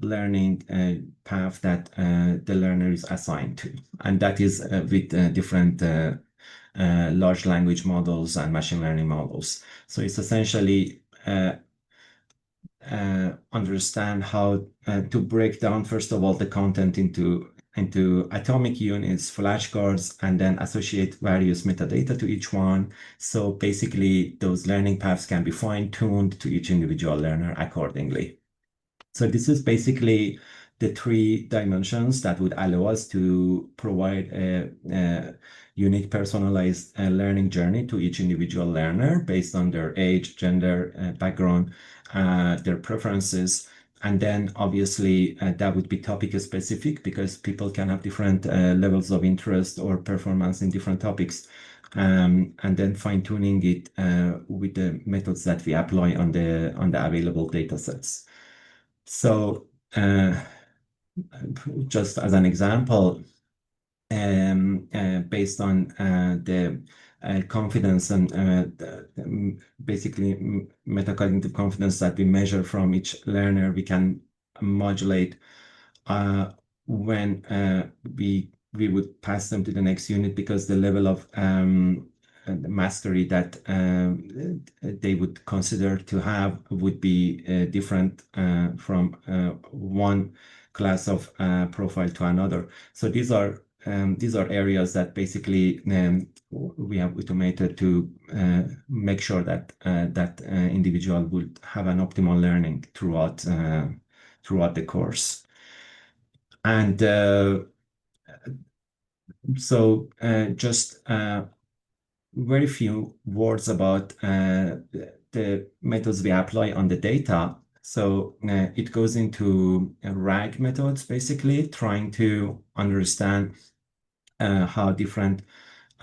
learning path that the learner is assigned to. And that is with different large language models and machine learning models. So it's essentially understand how to break down, first of all, the content into atomic units, flashcards, and then associate various metadata to each one. So basically, those learning paths can be fine-tuned to each individual learner accordingly. So this is basically the 3 dimensions that would allow us to provide a unique personalized learning journey to each individual learner based on their age, gender, background, their preferences. And then obviously that would be topic specific, because people can have different levels of interest or performance in different topics. And then fine-tuning it with the methods that we apply on the available data sets. So just as an example, based on the confidence and basically metacognitive confidence that we measure from each learner, we can modulate when we would pass them to the next unit, because the level of mastery that they would consider to have would be different from one class of profile to another. So these are areas that basically we have automated to make sure that that individual would have an optimal learning throughout the course. And so just very few words about the methods we apply on the data. So it goes into RAG methods, basically trying to understand how different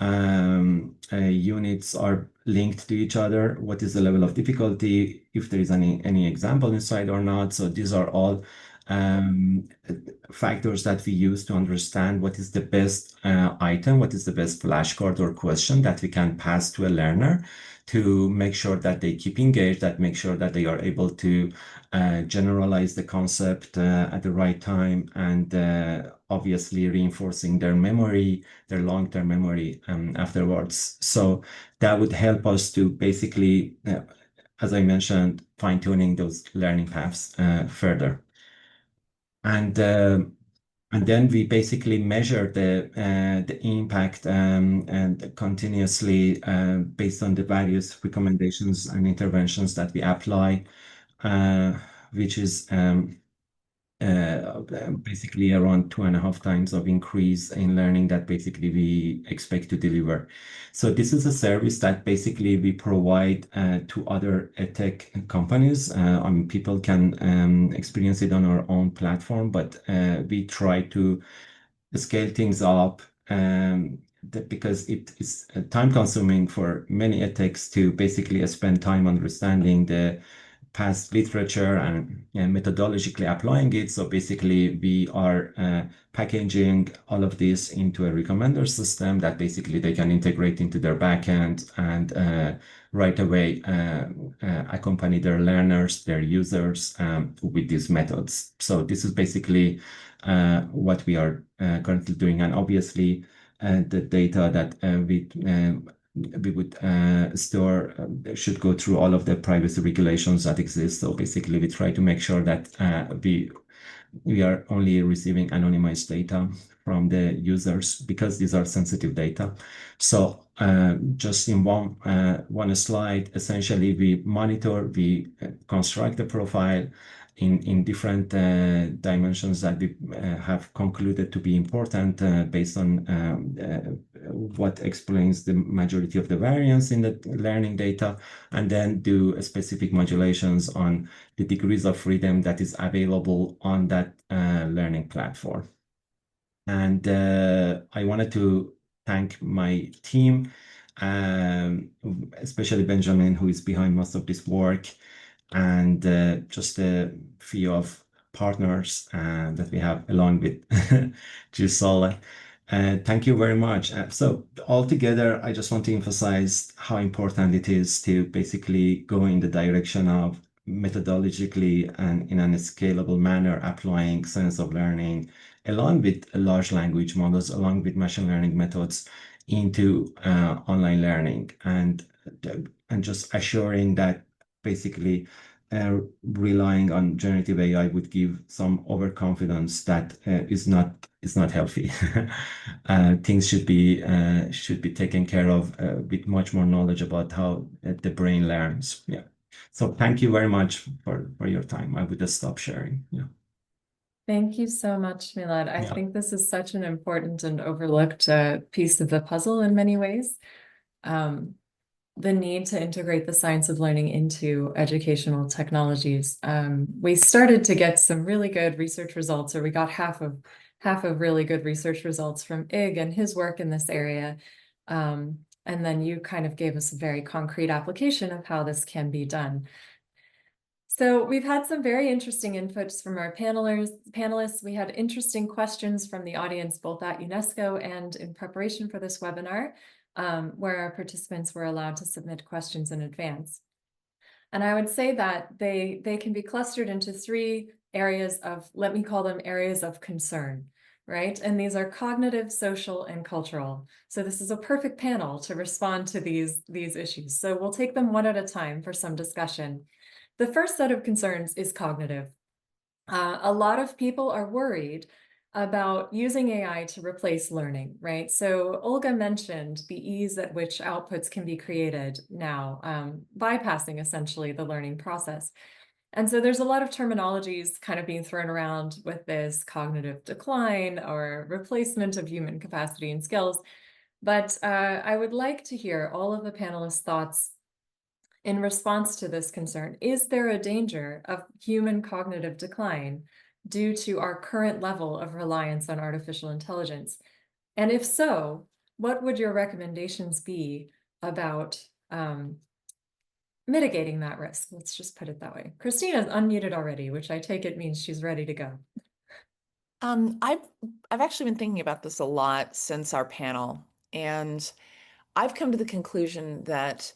units are linked to each other, what is the level of difficulty, if there is any example inside or not. So these are all factors that we use to understand what is the best item, what is the best flashcard or question that we can pass to a learner to make sure that they keep engaged, that make sure that they are able to generalize the concept at the right time, and obviously reinforcing their memory, their long-term memory afterwards. So that would help us to basically, as I mentioned, fine-tuning those learning paths further. And then we basically measure the impact and continuously based on the various recommendations and interventions that we apply, which is basically around 2.5 times of increase in learning that basically we expect to deliver. So this is a service that basically we provide to other edtech companies. People can experience it on our own platform, but we try to scale things up because it is time consuming for many edtechs to basically spend time understanding the past literature and methodologically applying it. So basically we are packaging all of this into a recommender system that basically they can integrate into their backend and right away accompany their learners, their users with these methods. So this is basically what we are currently doing. And obviously the data that we would store should go through all of the privacy regulations that exist. So basically we try to make sure that we are only receiving anonymized data from the users because these are sensitive data. So just in one slide, essentially we monitor, we construct the profile in different dimensions that we have concluded to be important based on what explains the majority of the variance in the learning data, and then do specific modulations on the degrees of freedom that is available on that learning platform. And I wanted to thank my team, especially Benjamin, who is behind most of this work, and just a few of partners that we have along with GSoLEN. Thank you very much. So altogether, I just want to emphasize how important it is to basically go in the direction of methodologically and in a scalable manner applying science of learning along with large language models, along with machine learning methods into online learning, and just assuring that basically relying on generative AI would give some overconfidence that is not healthy. Things should be taken care of with much more knowledge about how the brain learns. Yeah. So thank you very much for your time. I would just stop sharing. Yeah. Thank you so much, Milad. I Yeah. think this is such an important and overlooked piece of the puzzle in many ways. The need to integrate the science of learning into educational technologies. We started to get some really good research results, or we got half of really good research results from Ig and his work in this area. And then you kind of gave us a very concrete application of how this can be done. So we've had some very interesting inputs from our panelists. We had interesting questions from the audience, both at UNESCO and in preparation for this webinar, where our participants were allowed to submit questions in advance. And I would say that they can be clustered into 3 areas of, let me call them areas of concern, right? And these are cognitive, social, and cultural. So this is a perfect panel to respond to these issues. So we'll take them one at a time for some discussion. The first set of concerns is cognitive. A lot of people are worried about using AI to replace learning, right? So Olga mentioned the ease at which outputs can be created now, bypassing essentially the learning process. And so there's a lot of terminologies kind of being thrown around with this cognitive decline or replacement of human capacity and skills. But I would like to hear all of the panelists' thoughts in response to this concern. Is there a danger of human cognitive decline due to our current level of reliance on artificial intelligence? And if so, what would your recommendations be about mitigating that risk? Let's just put it that way. Christina's unmuted already, which I take it means she's ready to go. I've actually been thinking about this a lot since our panel, and I've come to the conclusion that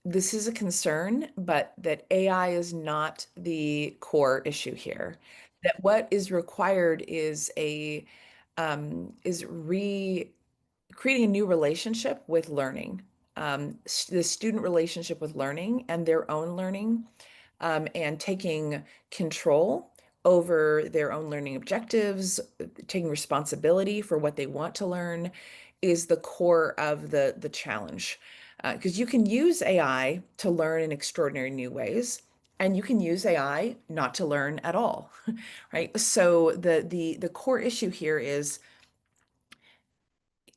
this is a concern, but that AI is not the core issue here. That what is required is creating a new relationship with learning, the student relationship with learning and their own learning, and taking control over their own learning objectives, taking responsibility for what they want to learn is the core of the challenge. Because you can use AI to learn in extraordinary new ways, and you can use AI not to learn at all, right? So the core issue here is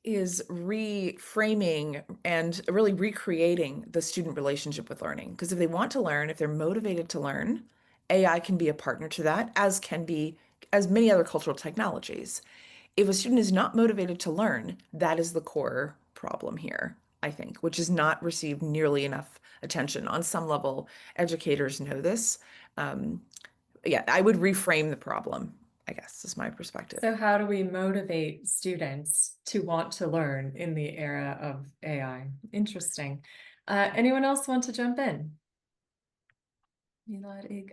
reframing and really recreating the student relationship with learning. Because if they want to learn, if they're motivated to learn, AI can be a partner to that, as many other cultural technologies. If a student is not motivated to learn, that is the core problem here, I think, which has not received nearly enough attention. On some level, educators know this. Yeah, I would reframe the problem, I guess, is my perspective. So how do we motivate students to want to learn in the era of AI? Interesting. Anyone else want to jump in?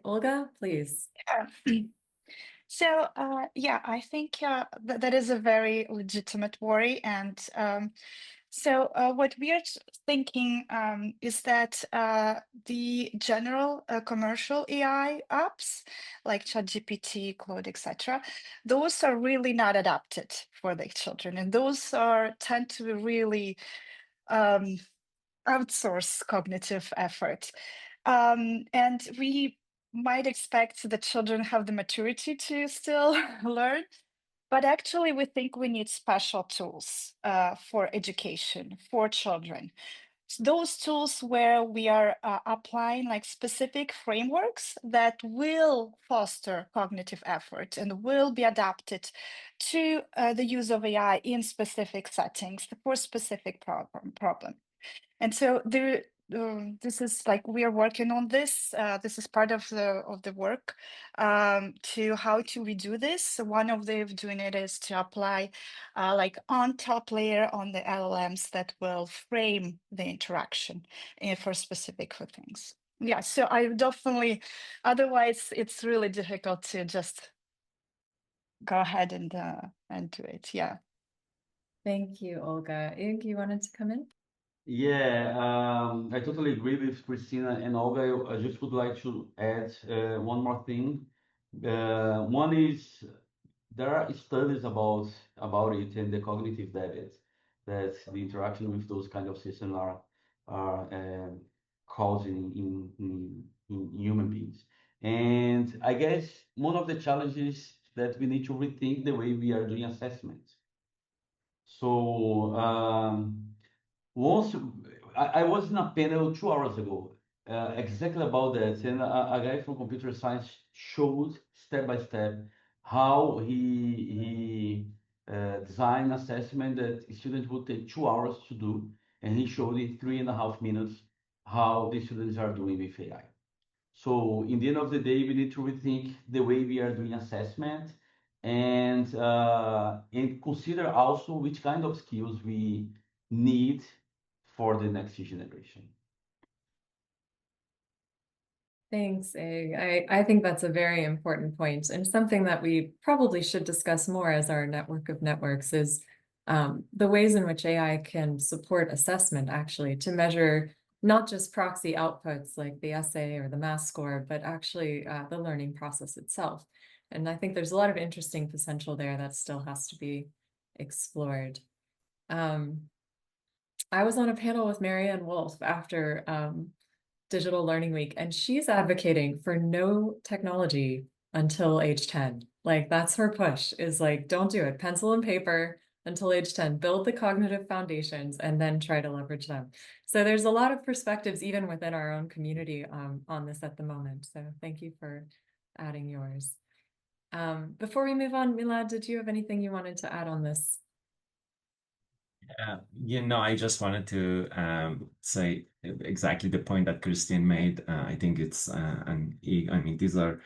Olga, please. Yeah. So, yeah, I think that is a very legitimate worry. And what we are thinking is that the general commercial AI apps like ChatGPT, Claude, etc., those are really not adapted for the children. And those tend to really outsource cognitive effort. And we might expect the children have the maturity to still learn, but actually we think we need special tools for education for children. Those tools where we are applying like specific frameworks that will foster cognitive effort and will be adapted to the use of AI in specific settings for specific problem. And so this is like we are working on this. This is part of the work to how to we do this. So one of the doing it is to apply like on top layer on the LLMs that will frame the interaction for specific for things. Yeah, so I definitely. Otherwise, it's really difficult to just go ahead and do it. Yeah. Thank you, Olga. Ig, you wanted to come in? Yeah, I totally agree with Christina and Olga. I just would like to add one more thing. One is there are studies about it and the cognitive damage that the interaction with those kind of systems are causing in human beings. And I guess one of the challenges that we need to rethink the way we are doing assessments. So once I was in a panel 2 hours ago, exactly about that, and a guy from computer science showed step by step how he designed assessment that students would take 2 hours to do, and he showed in 3.5 minutes how the students are doing with AI. So in the end of the day, we need to rethink the way we are doing assessment and consider also which kind of skills we need for the next generation. Thanks, Ig. I think that's a very important point, and something that we probably should discuss more as our network of networks is the ways in which AI can support assessment, actually, to measure not just proxy outputs like the essay or the math score, but actually the learning process itself. And I think there's a lot of interesting potential there that still has to be explored. I was on a panel with Marianne Wolf after Digital Learning Week, and she's advocating for no technology until age 10. Like that's her push, is like, don't do it. Pencil and paper until age 10, build the cognitive foundations and then try to leverage them. So there's a lot of perspectives even within our own community on this at the moment. So thank you for adding yours. Before we move on, Milad, did you have anything you wanted to add on this? I just wanted to say exactly the point that Christine made. I think it's these are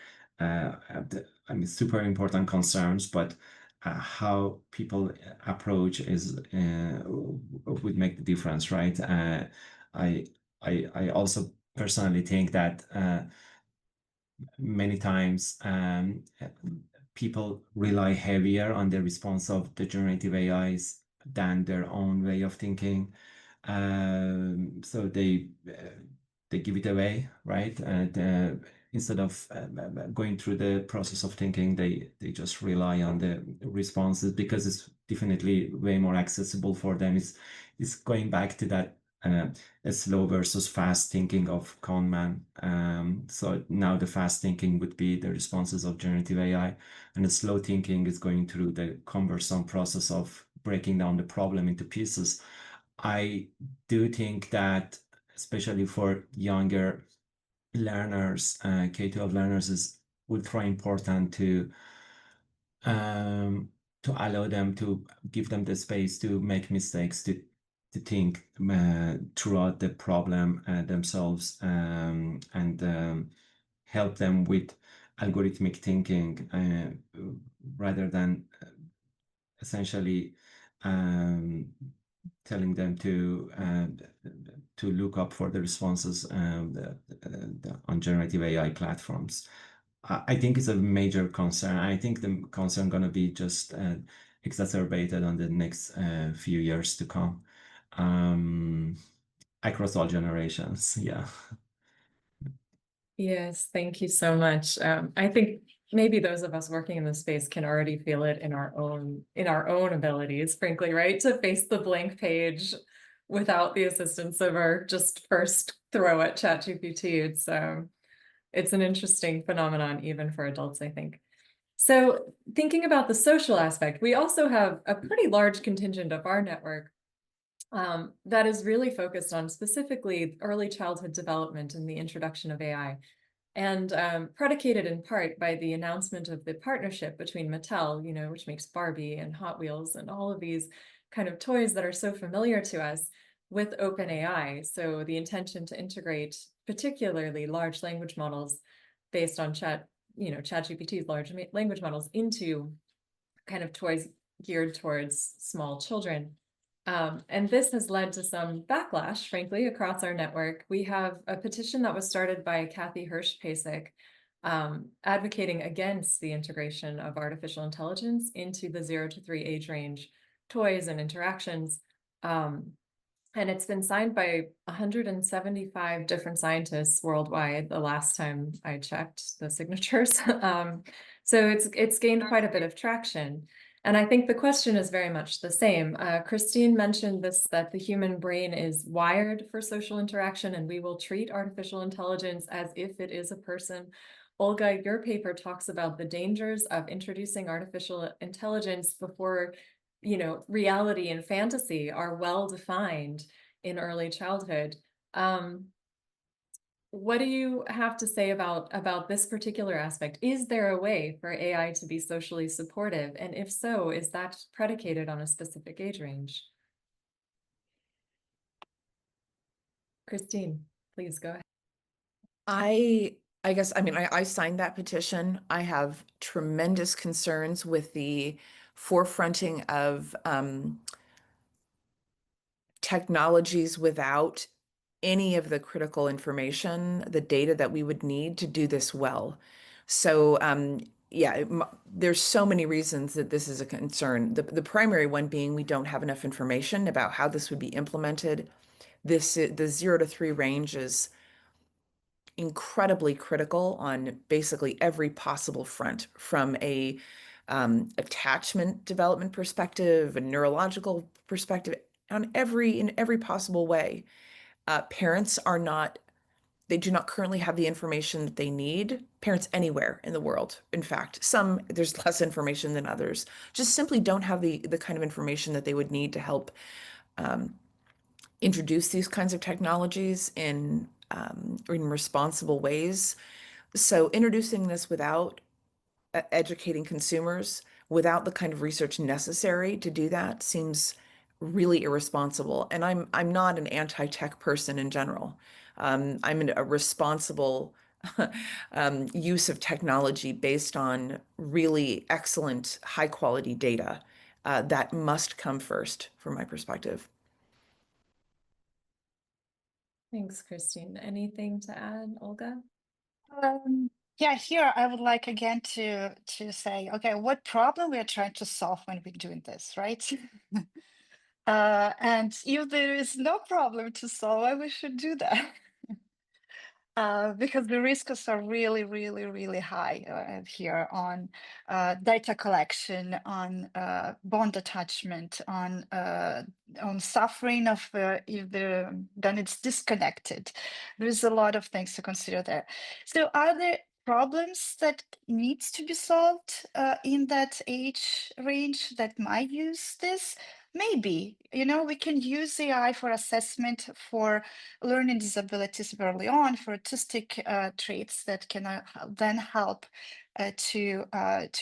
super important concerns, but how people approach is would make the difference, right? I I also personally think that many times people rely heavier on the response of the generative AIs than their own way of thinking. So they give it away, right? And instead of going through the process of thinking, they just rely on the responses because it's definitely way more accessible for them. It's going back to that a slow versus fast thinking of Kahneman. So now the fast thinking would be the responses of generative AI, and the slow thinking is going through the cumbersome process of breaking down the problem into pieces. I do think that, especially for younger learners, K-12 learners, is ultra important um, to allow them, to give them the space to make mistakes, to think throughout the problem themselves, and help them with algorithmic thinking rather than essentially telling them to look up for the responses on generative AI platforms. I think it's a major concern. I think the concern going to be just exacerbated on the next few years to come, across all generations. Yeah. Yes, thank you so much. I think maybe those of us working in this space can already feel it in our own abilities, frankly, right? To face the blank page without the assistance of our just first throw at ChatGPT. It's an interesting phenomenon even for adults, I think. So thinking about the social aspect, we also have a pretty large contingent of our network that is really focused on specifically early childhood development and the introduction of AI, and predicated in part by the announcement of the partnership between Mattel, which makes Barbie and Hot Wheels and all of these kind of toys that are so familiar to us, with OpenAI. So the intention to integrate particularly large language models based on ChatGPT's large language models into kind of toys geared towards small children. And this has led to some backlash, frankly, across our network. We have a petition that was started by Kathy Hirsch-Pasek, advocating against the integration of artificial intelligence into the 0 to 3 age range toys and interactions. And it's been signed by 175 different scientists worldwide the last time I checked the signatures. So it's gained quite a bit of traction. And I think the question is very much the same. Christine mentioned that the human brain is wired for social interaction, and we will treat artificial intelligence as if it is a person. Olga, your paper talks about the dangers of introducing artificial intelligence before reality and fantasy are well defined in early childhood. What do you have to say about this particular aspect? Is there a way for AI to be socially supportive? And if so, is that predicated on a specific age range? Christine, please go ahead. I guess, I signed that petition. I have tremendous concerns with the forefronting of technologies without any of the critical information, the data that we would need to do this well. So yeah, there's so many reasons that this is a concern. The primary one being we don't have enough information about how this would be implemented. The 0 to 3 range is incredibly critical on basically every possible front, from a attachment development perspective, a neurological perspective, in every possible way. Parents they do not currently have the information that they need. Parents anywhere in the world, in fact, there's less information than others, just simply don't have the kind of information that they would need to help introduce these kinds of technologies in responsible ways. So introducing this without educating consumers, without the kind of research necessary to do that, seems really irresponsible. And I'm not an anti-tech person in general. I'm a responsible use of technology based on really excellent, high quality data. That must come first from my perspective. Thanks, Christine. Anything to add, Olga? Yeah, here I would like again to say, okay, what problem we are trying to solve when we're doing this, right? And if there is no problem to solve, why we should do that? Because the risks are really, really, really high here on data collection, on bond attachment, on suffering of if then it's disconnected. There's a lot of things to consider there. So are there problems that needs to be solved in that age range that might use this? Maybe, we can use AI for assessment for learning disabilities early on, for autistic traits that can then help to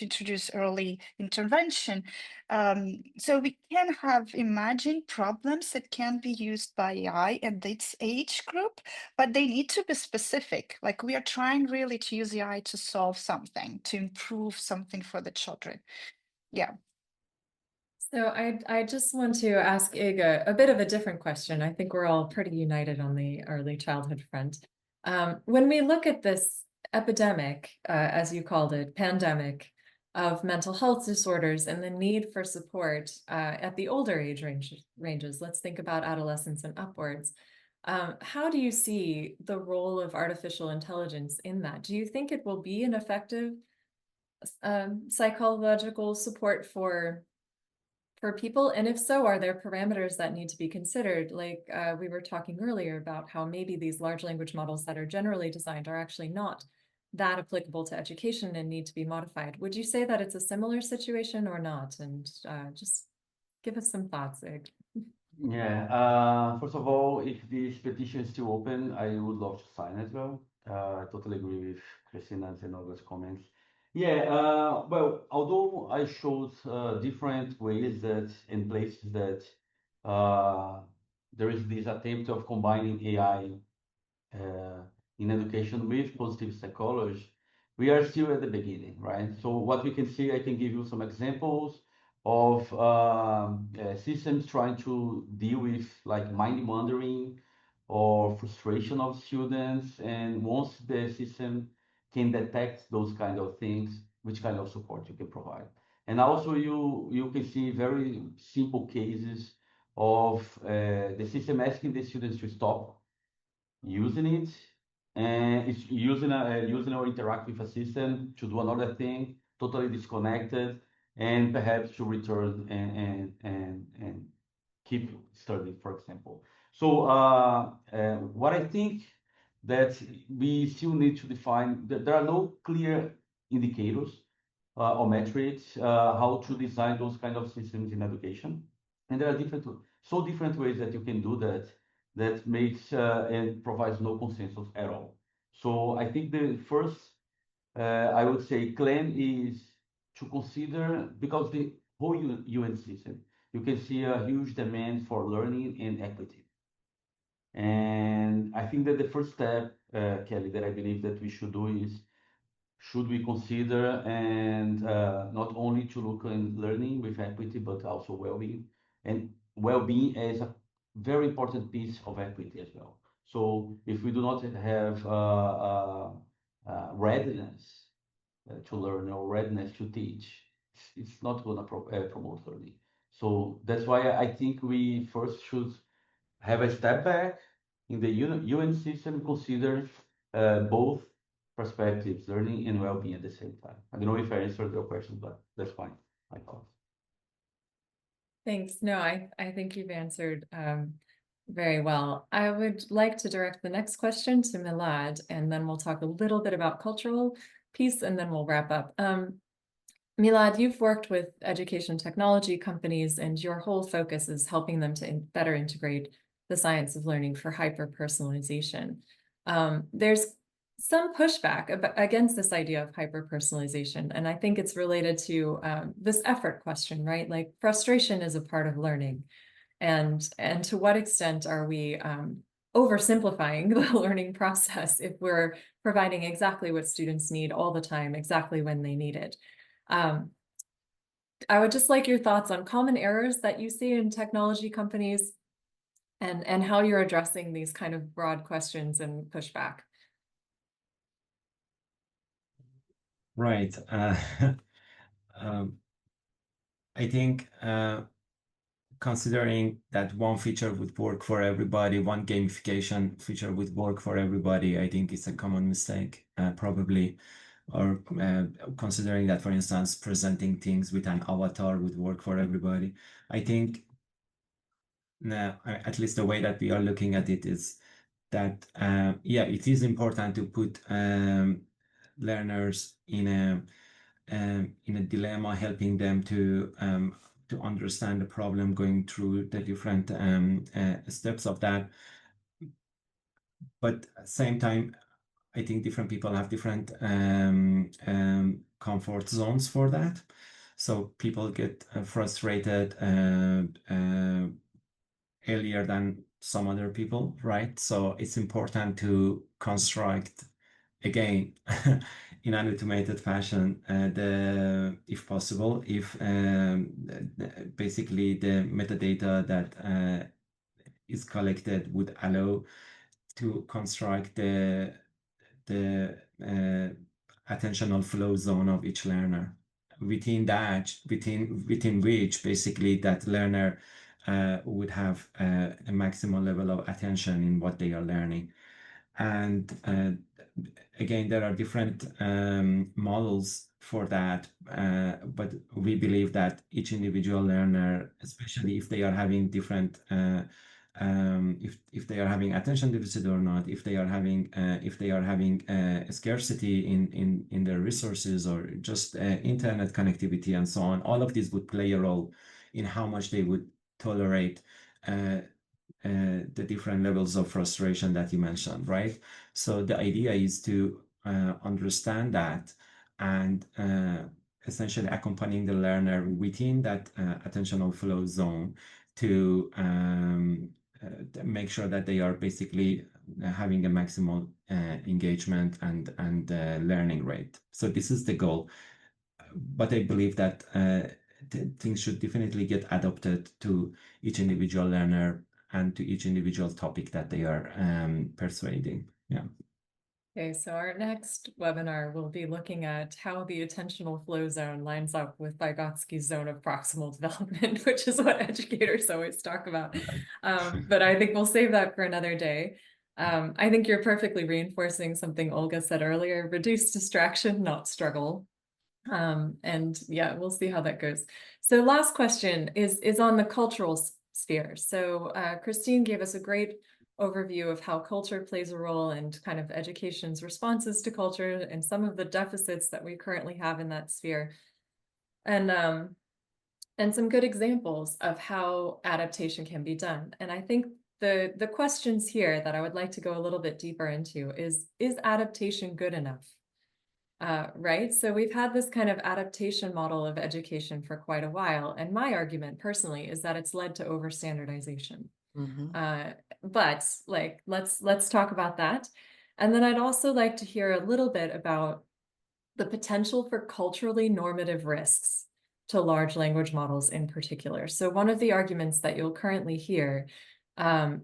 introduce early intervention. So we can have imagined problems that can be used by AI at this age group, but they need to be specific. Like we are trying really to use AI to solve something, to improve something for the children. Yeah. So I just want to ask Iga a bit of a different question. I think we're all pretty united on the early childhood front. When we look at this epidemic, as you called it, pandemic of mental health disorders and the need for support at the older age ranges, let's think about adolescence and upwards. How do you see the role of artificial intelligence in that? Do you think it will be an effective psychological support for people? And if so, are there parameters that need to be considered? Like we were talking earlier about how maybe these large language models that are generally designed are actually not that applicable to education and need to be modified. Would you say that it's a similar situation or not? And just give us some thoughts, Ig. Yeah, first of all, if this petition is still open, I would love to sign as well. I totally agree with Christina's and others' comments. Yeah, well, although I showed different ways that in places that there is this attempt of combining AI in education with positive psychology, we are still at the beginning, right? So what we can see, I can give you some examples of systems trying to deal with like mind wandering or frustration of students. And once the system can detect those kind of things, which kind of support you can provide. And also you can see very simple cases of the system asking the students to stop using it, and it's using or interact with a system to do another thing totally disconnected, and perhaps to return and keep studying, for example. So what I think that we still need to define that there are no clear indicators or metrics how to design those kind of systems in education, and there are different ways that you can do that that makes and provides no consensus at all. So I think the first, I would say, claim is to consider, because the whole UN system, you can see a huge demand for learning and equity. And I think that the first step, Kelly, that I believe that we should do is, should we consider and not only to look in learning with equity, but also well-being, and well-being as a very important piece of equity as well. So if we do not have readiness to learn or readiness to teach, it's not going to promote learning. So that's why I think we first should have a step back in the UN system, consider both perspectives, learning and well-being at the same time. I don't know if I answered your question, but that's fine. My thoughts. Thanks. No, I think you've answered very well. I would like to direct the next question to Milad, and then we'll talk a little bit about cultural piece, and then we'll wrap up. Milad, you've worked with education technology companies, and your whole focus is helping them to better integrate the science of learning for hyper-personalization. There's some pushback against this idea of hyper-personalization, and I think it's related to this effort question, right? Like frustration is a part of learning. And to what extent are we oversimplifying the learning process if we're providing exactly what students need all the time, exactly when they need it? I would just like your thoughts on common errors that you see in technology companies and how you're addressing these kind of broad questions and pushback. Right. I think considering that one feature would work for everybody, one gamification feature would work for everybody, I think it's a common mistake, probably. Or considering that, for instance, presenting things with an avatar would work for everybody. I think, at least the way that we are looking at it is that, yeah, it is important to put learners in a dilemma, helping them to understand the problem, going through the different steps of that. But at the same time, I think different people have different comfort zones for that. So people get frustrated earlier than some other people, right? So it's important to construct, again, in an automated fashion, if possible, if basically the metadata that is collected would allow to construct the attentional flow zone of each learner. Within that, within which basically that learner would have a maximal level of attention in what they are learning. And again, there are different models for that, but we believe that each individual learner, especially if they are having different if they are having attention deficit or not, if they are having a scarcity in their resources or just internet connectivity and so on, all of these would play a role in how much they would tolerate the different levels of frustration that you mentioned, right? So the idea is to understand that and essentially accompanying the learner within that attentional flow zone to make sure that they are basically having a maximal engagement and learning rate. So this is the goal. But I believe that things should definitely get adopted to each individual learner and to each individual topic that they are persuading. Yeah. Okay, so our next webinar will be looking at how the attentional flow zone lines up with Vygotsky's zone of proximal development, which is what educators always talk about. But I think we'll save that for another day. I think you're perfectly reinforcing something Olga said earlier: reduce distraction, not struggle. And yeah, we'll see how that goes. So last question is on the cultural sphere. So Christine gave us a great overview of how culture plays a role and kind of education's responses to culture and some of the deficits that we currently have in that sphere. And some good examples of how adaptation can be done. And I think the questions here that I would like to go a little bit deeper into is adaptation good enough? Right? So we've had this kind of adaptation model of education for quite a while. And my argument personally is that it's led to overstandardization. But like, let's talk about that. And then I'd also like to hear a little bit about the potential for culturally normative risks to large language models in particular. So one of the arguments that you'll currently hear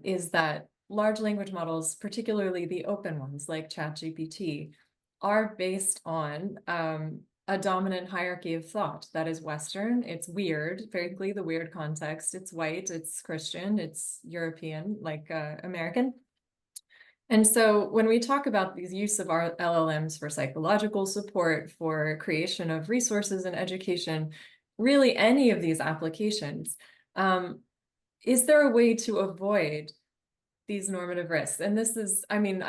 is that large language models, particularly the open ones like ChatGPT, are based on a dominant hierarchy of thought that is Western. It's weird, frankly, the weird context. It's white, it's Christian, it's European, like American. And so when we talk about these use of our LLMs for psychological support, for creation of resources in education, really any of these applications, is there a way to avoid these normative risks? And this is, I mean,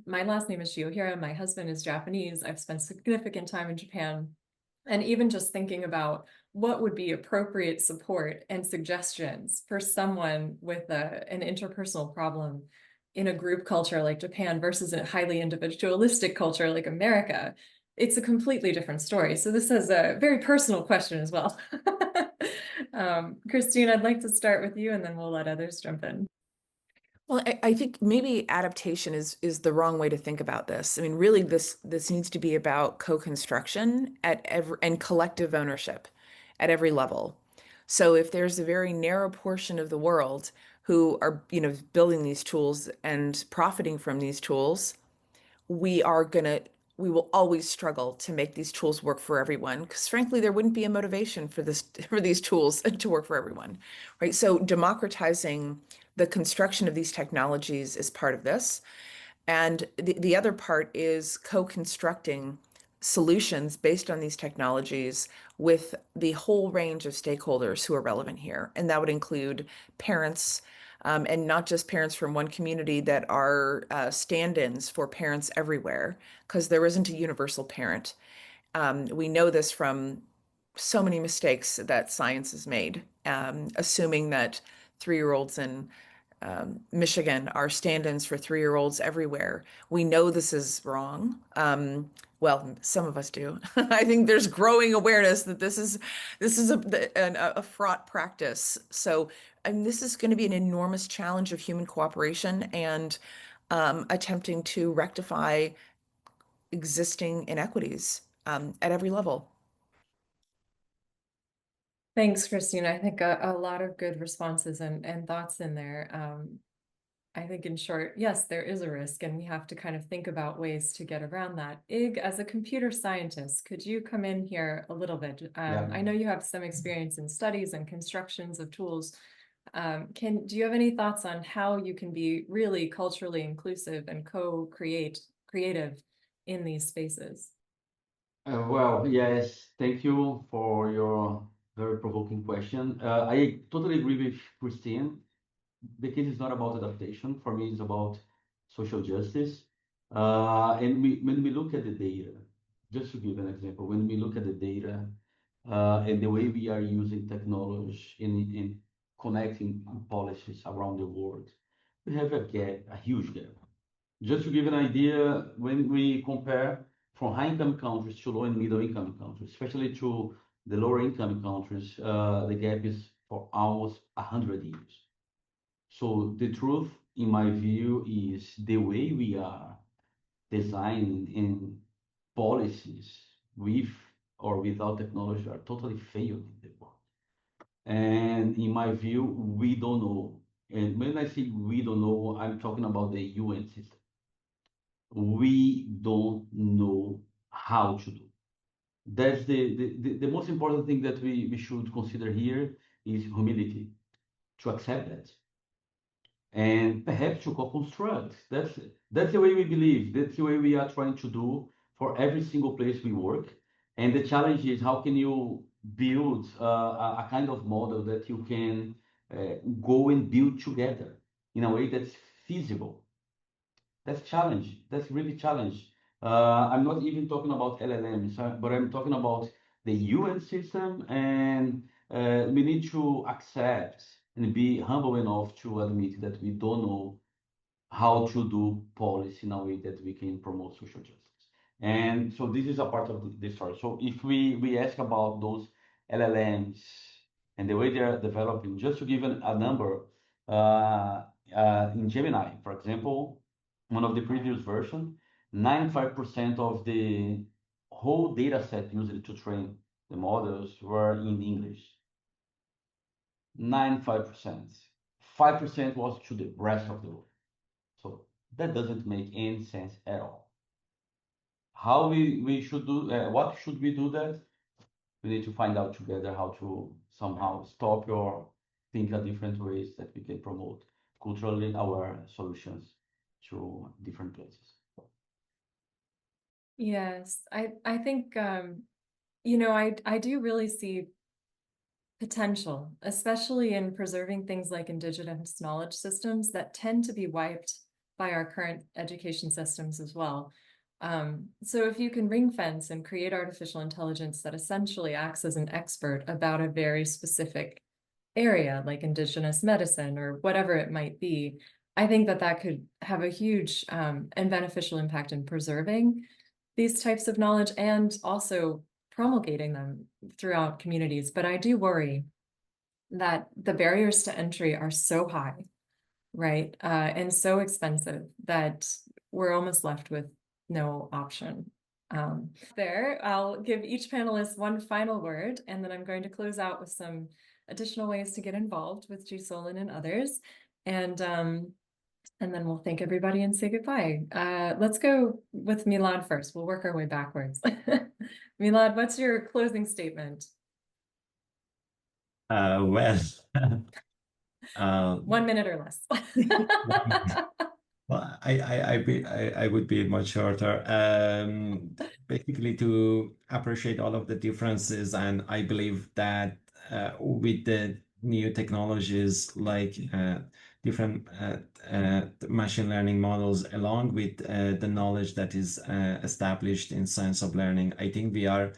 my last name is Shiohira, my husband is Japanese, I've spent significant time in Japan. And even just thinking about what would be appropriate support and suggestions for someone with an interpersonal problem in a group culture like Japan versus a highly individualistic culture like America, it's a completely different story. So this is a very personal question as well. Christine, I'd like to start with you and then we'll let others jump in. Well, I think maybe adaptation is the wrong way to think about this. I mean, really, this needs to be about co-construction at every and collective ownership at every level. So if there's a very narrow portion of the world who are, building these tools and profiting from these tools, we will always struggle to make these tools work for everyone because frankly there wouldn't be a motivation for these tools to work for everyone, right? So democratizing the construction of these technologies is part of this, and the other part is co-constructing solutions based on these technologies with the whole range of stakeholders who are relevant here. And that would include parents, and not just parents from one community that are stand-ins for parents everywhere, because there isn't a universal parent. We know this from so many mistakes that science has made, assuming that 3-year-olds in Michigan are stand-ins for 3-year-olds everywhere. We know this is wrong. Well, some of us do. I think there's growing awareness that this is a fraught practice. So, this is going to be an enormous challenge of human cooperation and attempting to rectify existing inequities at every level. Thanks, Christine. I think a lot of good responses and thoughts in there. I think in short, yes, there is a risk and we have to kind of think about ways to get around that. Ig, as a computer scientist, could you come in here a little bit? Yeah. I know you have some experience in studies and constructions of tools. Do you have any thoughts on how you can be really culturally inclusive and creative in these spaces? Well, yes, thank you for your very provoking question. I totally agree with Christine. The case is not about adaptation. For me, it's about social justice. And when we look at the data, just to give an example, when we look at the data and the way we are using technology in connecting policies around the world, we have a gap, a huge gap. Just to give an idea, when we compare from high-income countries to low and middle-income countries, especially to the lower-income countries, the gap is for almost 100 years. So the truth, in my view, is the way we are designing in policies with or without technology are totally failed in the world. And in my view, we don't know. And when I say we don't know, I'm talking about the UN system. We don't know how to do. That's the most important thing that we should consider here is humility, to accept that. And perhaps to co-construct. That's the way we believe. That's the way we are trying to do for every single place we work. And the challenge is how can you build a kind of model that you can go and build together in a way that's feasible. That's challenge. That's really challenge. I'm not even talking about LLMs, but I'm talking about the UN system, and we need to accept and be humble enough to admit that we don't know how to do policy in a way that we can promote social justice. And so this is a part of the story. So if we ask about those LLMs and the way they are developing, just to give a number, in Gemini, for example, one of the previous version, 95% of the whole data set used to train the models were in English. 95%. 5% was to the rest of the world. So that doesn't make any sense at all. How we should do, what should we do that? We need to find out together how to somehow stop or think of different ways that we can promote culturally aware solutions to different places. Yes, I think I do really see potential, especially in preserving things like indigenous knowledge systems that tend to be wiped by our current education systems as well. So if you can ring fence and create artificial intelligence that essentially acts as an expert about a very specific area, like indigenous medicine or whatever it might be, I think that could have a huge and beneficial impact in preserving these types of knowledge and also promulgating them throughout communities. But I do worry that the barriers to entry are so high, right? And so expensive that we're almost left with no option. There, I'll give each panelist one final word, and then I'm going to close out with some additional ways to get involved with GSoLEN and others. And then we'll thank everybody and say goodbye. Let's go with Milad first. We'll work our way backwards. Milad, what's your closing statement? Well, 1 minute or less. well, I would be much shorter. Basically, to appreciate all of the differences, and I believe that with the new technologies like different machine learning models, along with the knowledge that is established in science of learning, I think we are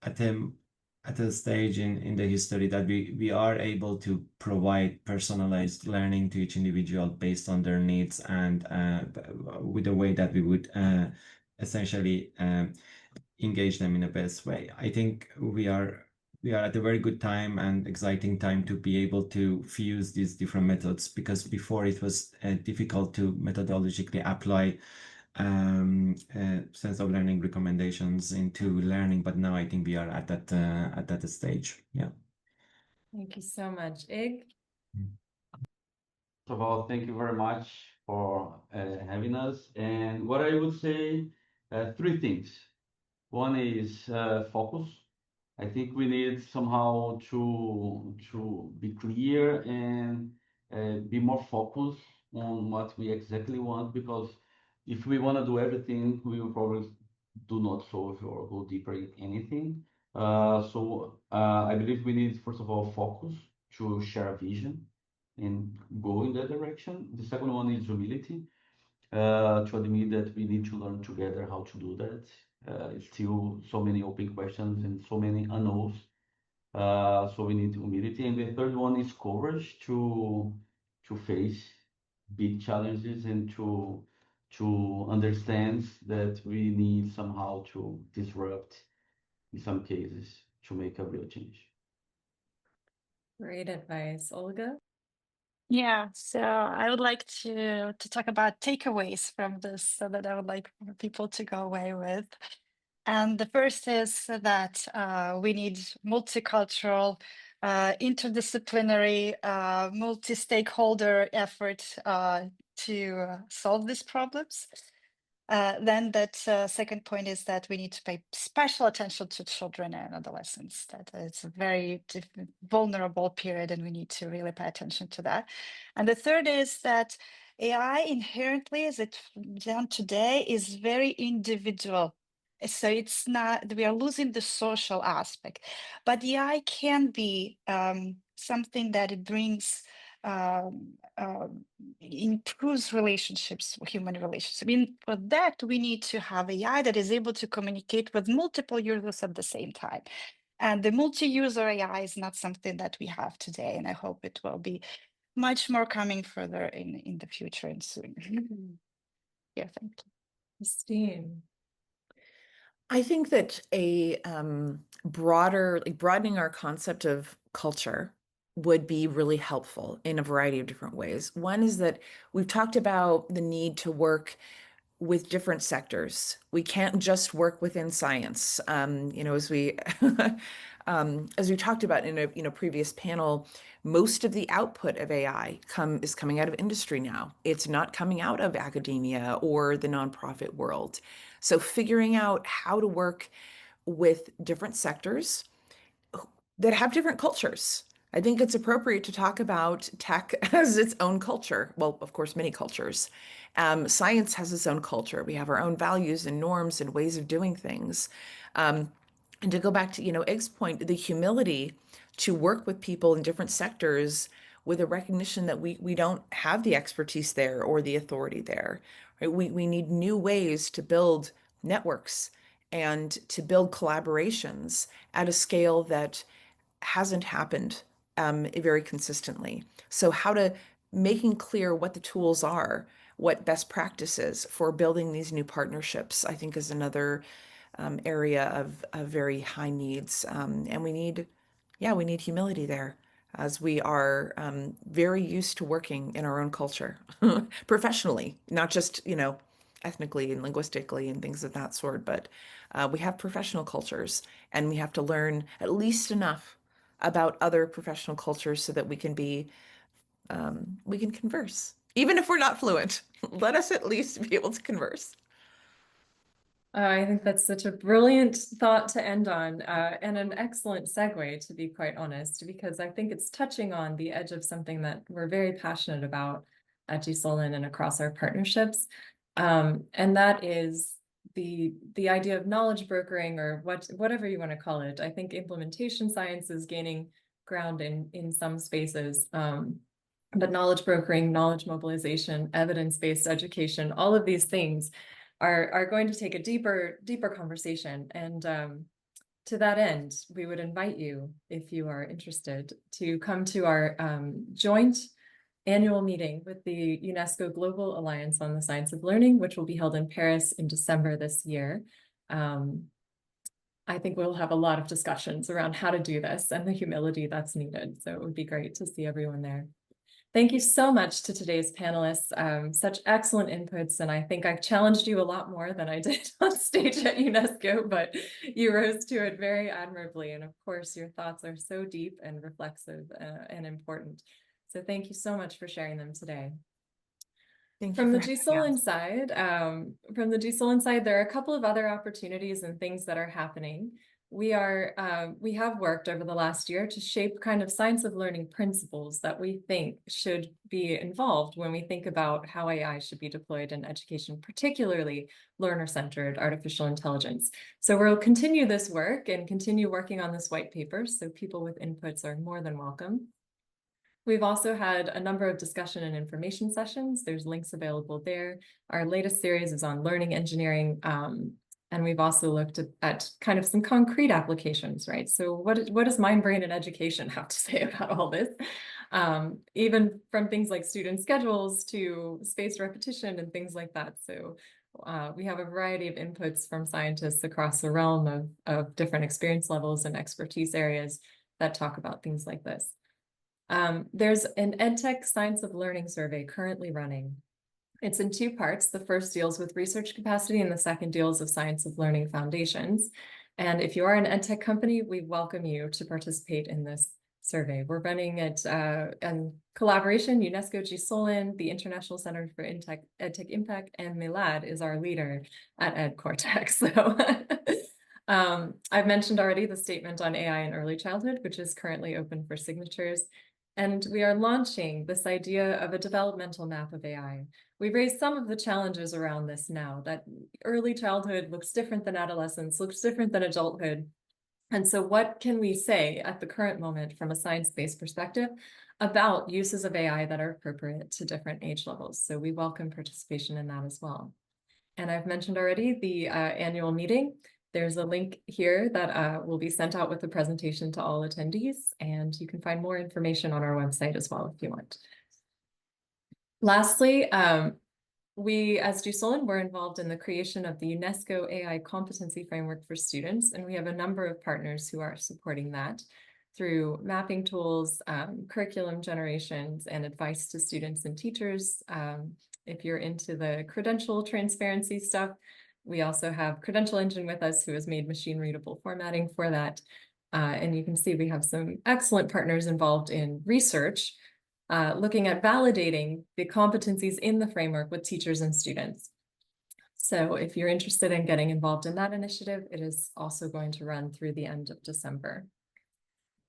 at a stage in the history that we are able to provide personalized learning to each individual based on their needs, and with the way that we would essentially engage them in the best way. I think we are at a very good time and exciting time to be able to fuse these different methods, because before it was difficult to methodologically apply sense of learning recommendations into learning, but now I think we are at that stage. Yeah. Thank you so much. Ig? First of all, thank you very much for having us. And what I would say, three things. One is focus. I think we need somehow to be clear and be more focused on what we exactly want, because if we want to do everything, we will probably do not solve or go deeper in anything. I believe we need, first of all, focus to share a vision and go in that direction. The second one is humility, to admit that we need to learn together how to do that. Still so many open questions and so many unknowns. So we need humility. And the third one is courage to face big challenges and to understand that we need somehow to disrupt in some cases to make a real change. Great advice. Olga? Yeah, so I would like to talk about takeaways from this, so that I would like for people to go away with. And the first is that we need multicultural, interdisciplinary, multi-stakeholder effort to solve these problems. Then that second point is that we need to pay special attention to children and adolescents. That it's a very vulnerable period, and we need to really pay attention to that. And the third is that AI inherently, as it's done today, is very individual. So it's not, we are losing the social aspect, but the AI can be something that it brings, improves relationships, human relationships. I mean, for that, we need to have AI that is able to communicate with multiple users at the same time. And the multi-user AI is not something that we have today, and I hope it will be much more coming further in the future and soon. Yeah, thank you. Christine? I think that a broadening our concept of culture would be really helpful in a variety of different ways. One is that we've talked about the need to work with different sectors. We can't just work within science. As we talked about in a previous panel, most of the output of AI is coming out of industry now. It's not coming out of academia or the nonprofit world. So figuring out how to work with different sectors that have different cultures. I think it's appropriate to talk about tech as its own culture. Well, of course, many cultures. Science has its own culture. We have our own values and norms and ways of doing things. And to go back to, Egg's point, the humility to work with people in different sectors with a recognition that we don't have the expertise there or the authority there. Right? We need new ways to build networks and to build collaborations at a scale that hasn't happened very consistently. So how to making clear what the tools are, what best practices for building these new partnerships, I think is another area of very high needs. And we need humility there. as we are very used to working in our own culture professionally, not just, ethnically and linguistically and things of that sort, but we have professional cultures, and we have to learn at least enough about other professional cultures so that we can converse. Even if we're not fluent, let us at least be able to converse. I think that's such a brilliant thought to end on, and an excellent segue, to be quite honest, because I think it's touching on the edge of something that we're very passionate about at GSoLEN and across our partnerships. And that is the idea of knowledge brokering, or whatever you want to call it. I think implementation science is gaining ground in some spaces. But knowledge brokering, knowledge mobilization, evidence-based education, all of these things are going to take a deeper conversation. And to that end, we would invite you, if you are interested, to come to our joint annual meeting with the UNESCO Global Alliance on the Science of Learning, which will be held in Paris in December this year. I think we'll have a lot of discussions around how to do this and the humility that's needed. So it would be great to see everyone there. Thank you so much to today's panelists. Such excellent inputs, and I think I've challenged you a lot more than I did on stage at UNESCO, but you rose to it very admirably. And of course, your thoughts are so deep and reflexive and important. So thank you so much for sharing them today. From the GSoLEN side, there are a couple of other opportunities and things that are happening. We have worked over the last year to shape kind of science of learning principles that we think should be involved when we think about how AI should be deployed in education, particularly learner-centered artificial intelligence. So we'll continue this work and continue working on this white paper, so people with inputs are more than welcome. We've also had a number of discussion and information sessions. There's links available there. Our latest series is on learning engineering, and we've also looked at kind of some concrete applications, right? So what does mind, brain, and education have to say about all this? Even from things like student schedules to spaced repetition and things like that. So we have a variety of inputs from scientists across the realm of different experience levels and expertise areas that talk about things like this. There's an EdTech Science of Learning survey currently running. It's in two parts. The first deals with research capacity and the second deals with science of learning foundations. And if you are an EdTech company, we welcome you to participate in this survey. We're running it in collaboration, UNESCO, GSoLEN, the International Center for EdTech Impact, and Milad is our leader at EdCortex. So I've mentioned already the statement on AI in early childhood, which is currently open for signatures. And we are launching this idea of a developmental map of AI. We've raised some of the challenges around this now, that early childhood looks different than adolescence, looks different than adulthood. And so what can we say at the current moment from a science-based perspective about uses of AI that are appropriate to different age levels? So we welcome participation in that as well. And I've mentioned already the annual meeting. There's a link here that will be sent out with the presentation to all attendees, and you can find more information on our website as well if you want. Lastly, we as GSoLEN were involved in the creation of the UNESCO AI competency framework for students, and we have a number of partners who are supporting that through mapping tools, curriculum generations, and advice to students and teachers. If you're into the credential transparency stuff, we also have Credential Engine with us, who has made machine readable formatting for that. And you can see we have some excellent partners involved in research, looking at validating the competencies in the framework with teachers and students. So if you're interested in getting involved in that initiative, it is also going to run through the end of December.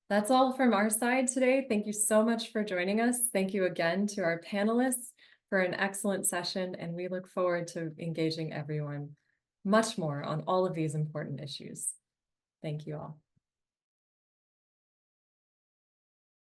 That's all from our side today. Thank you so much for joining us. Thank you again to our panelists for an excellent session, and we look forward to engaging everyone much more on all of these important issues. Thank you all.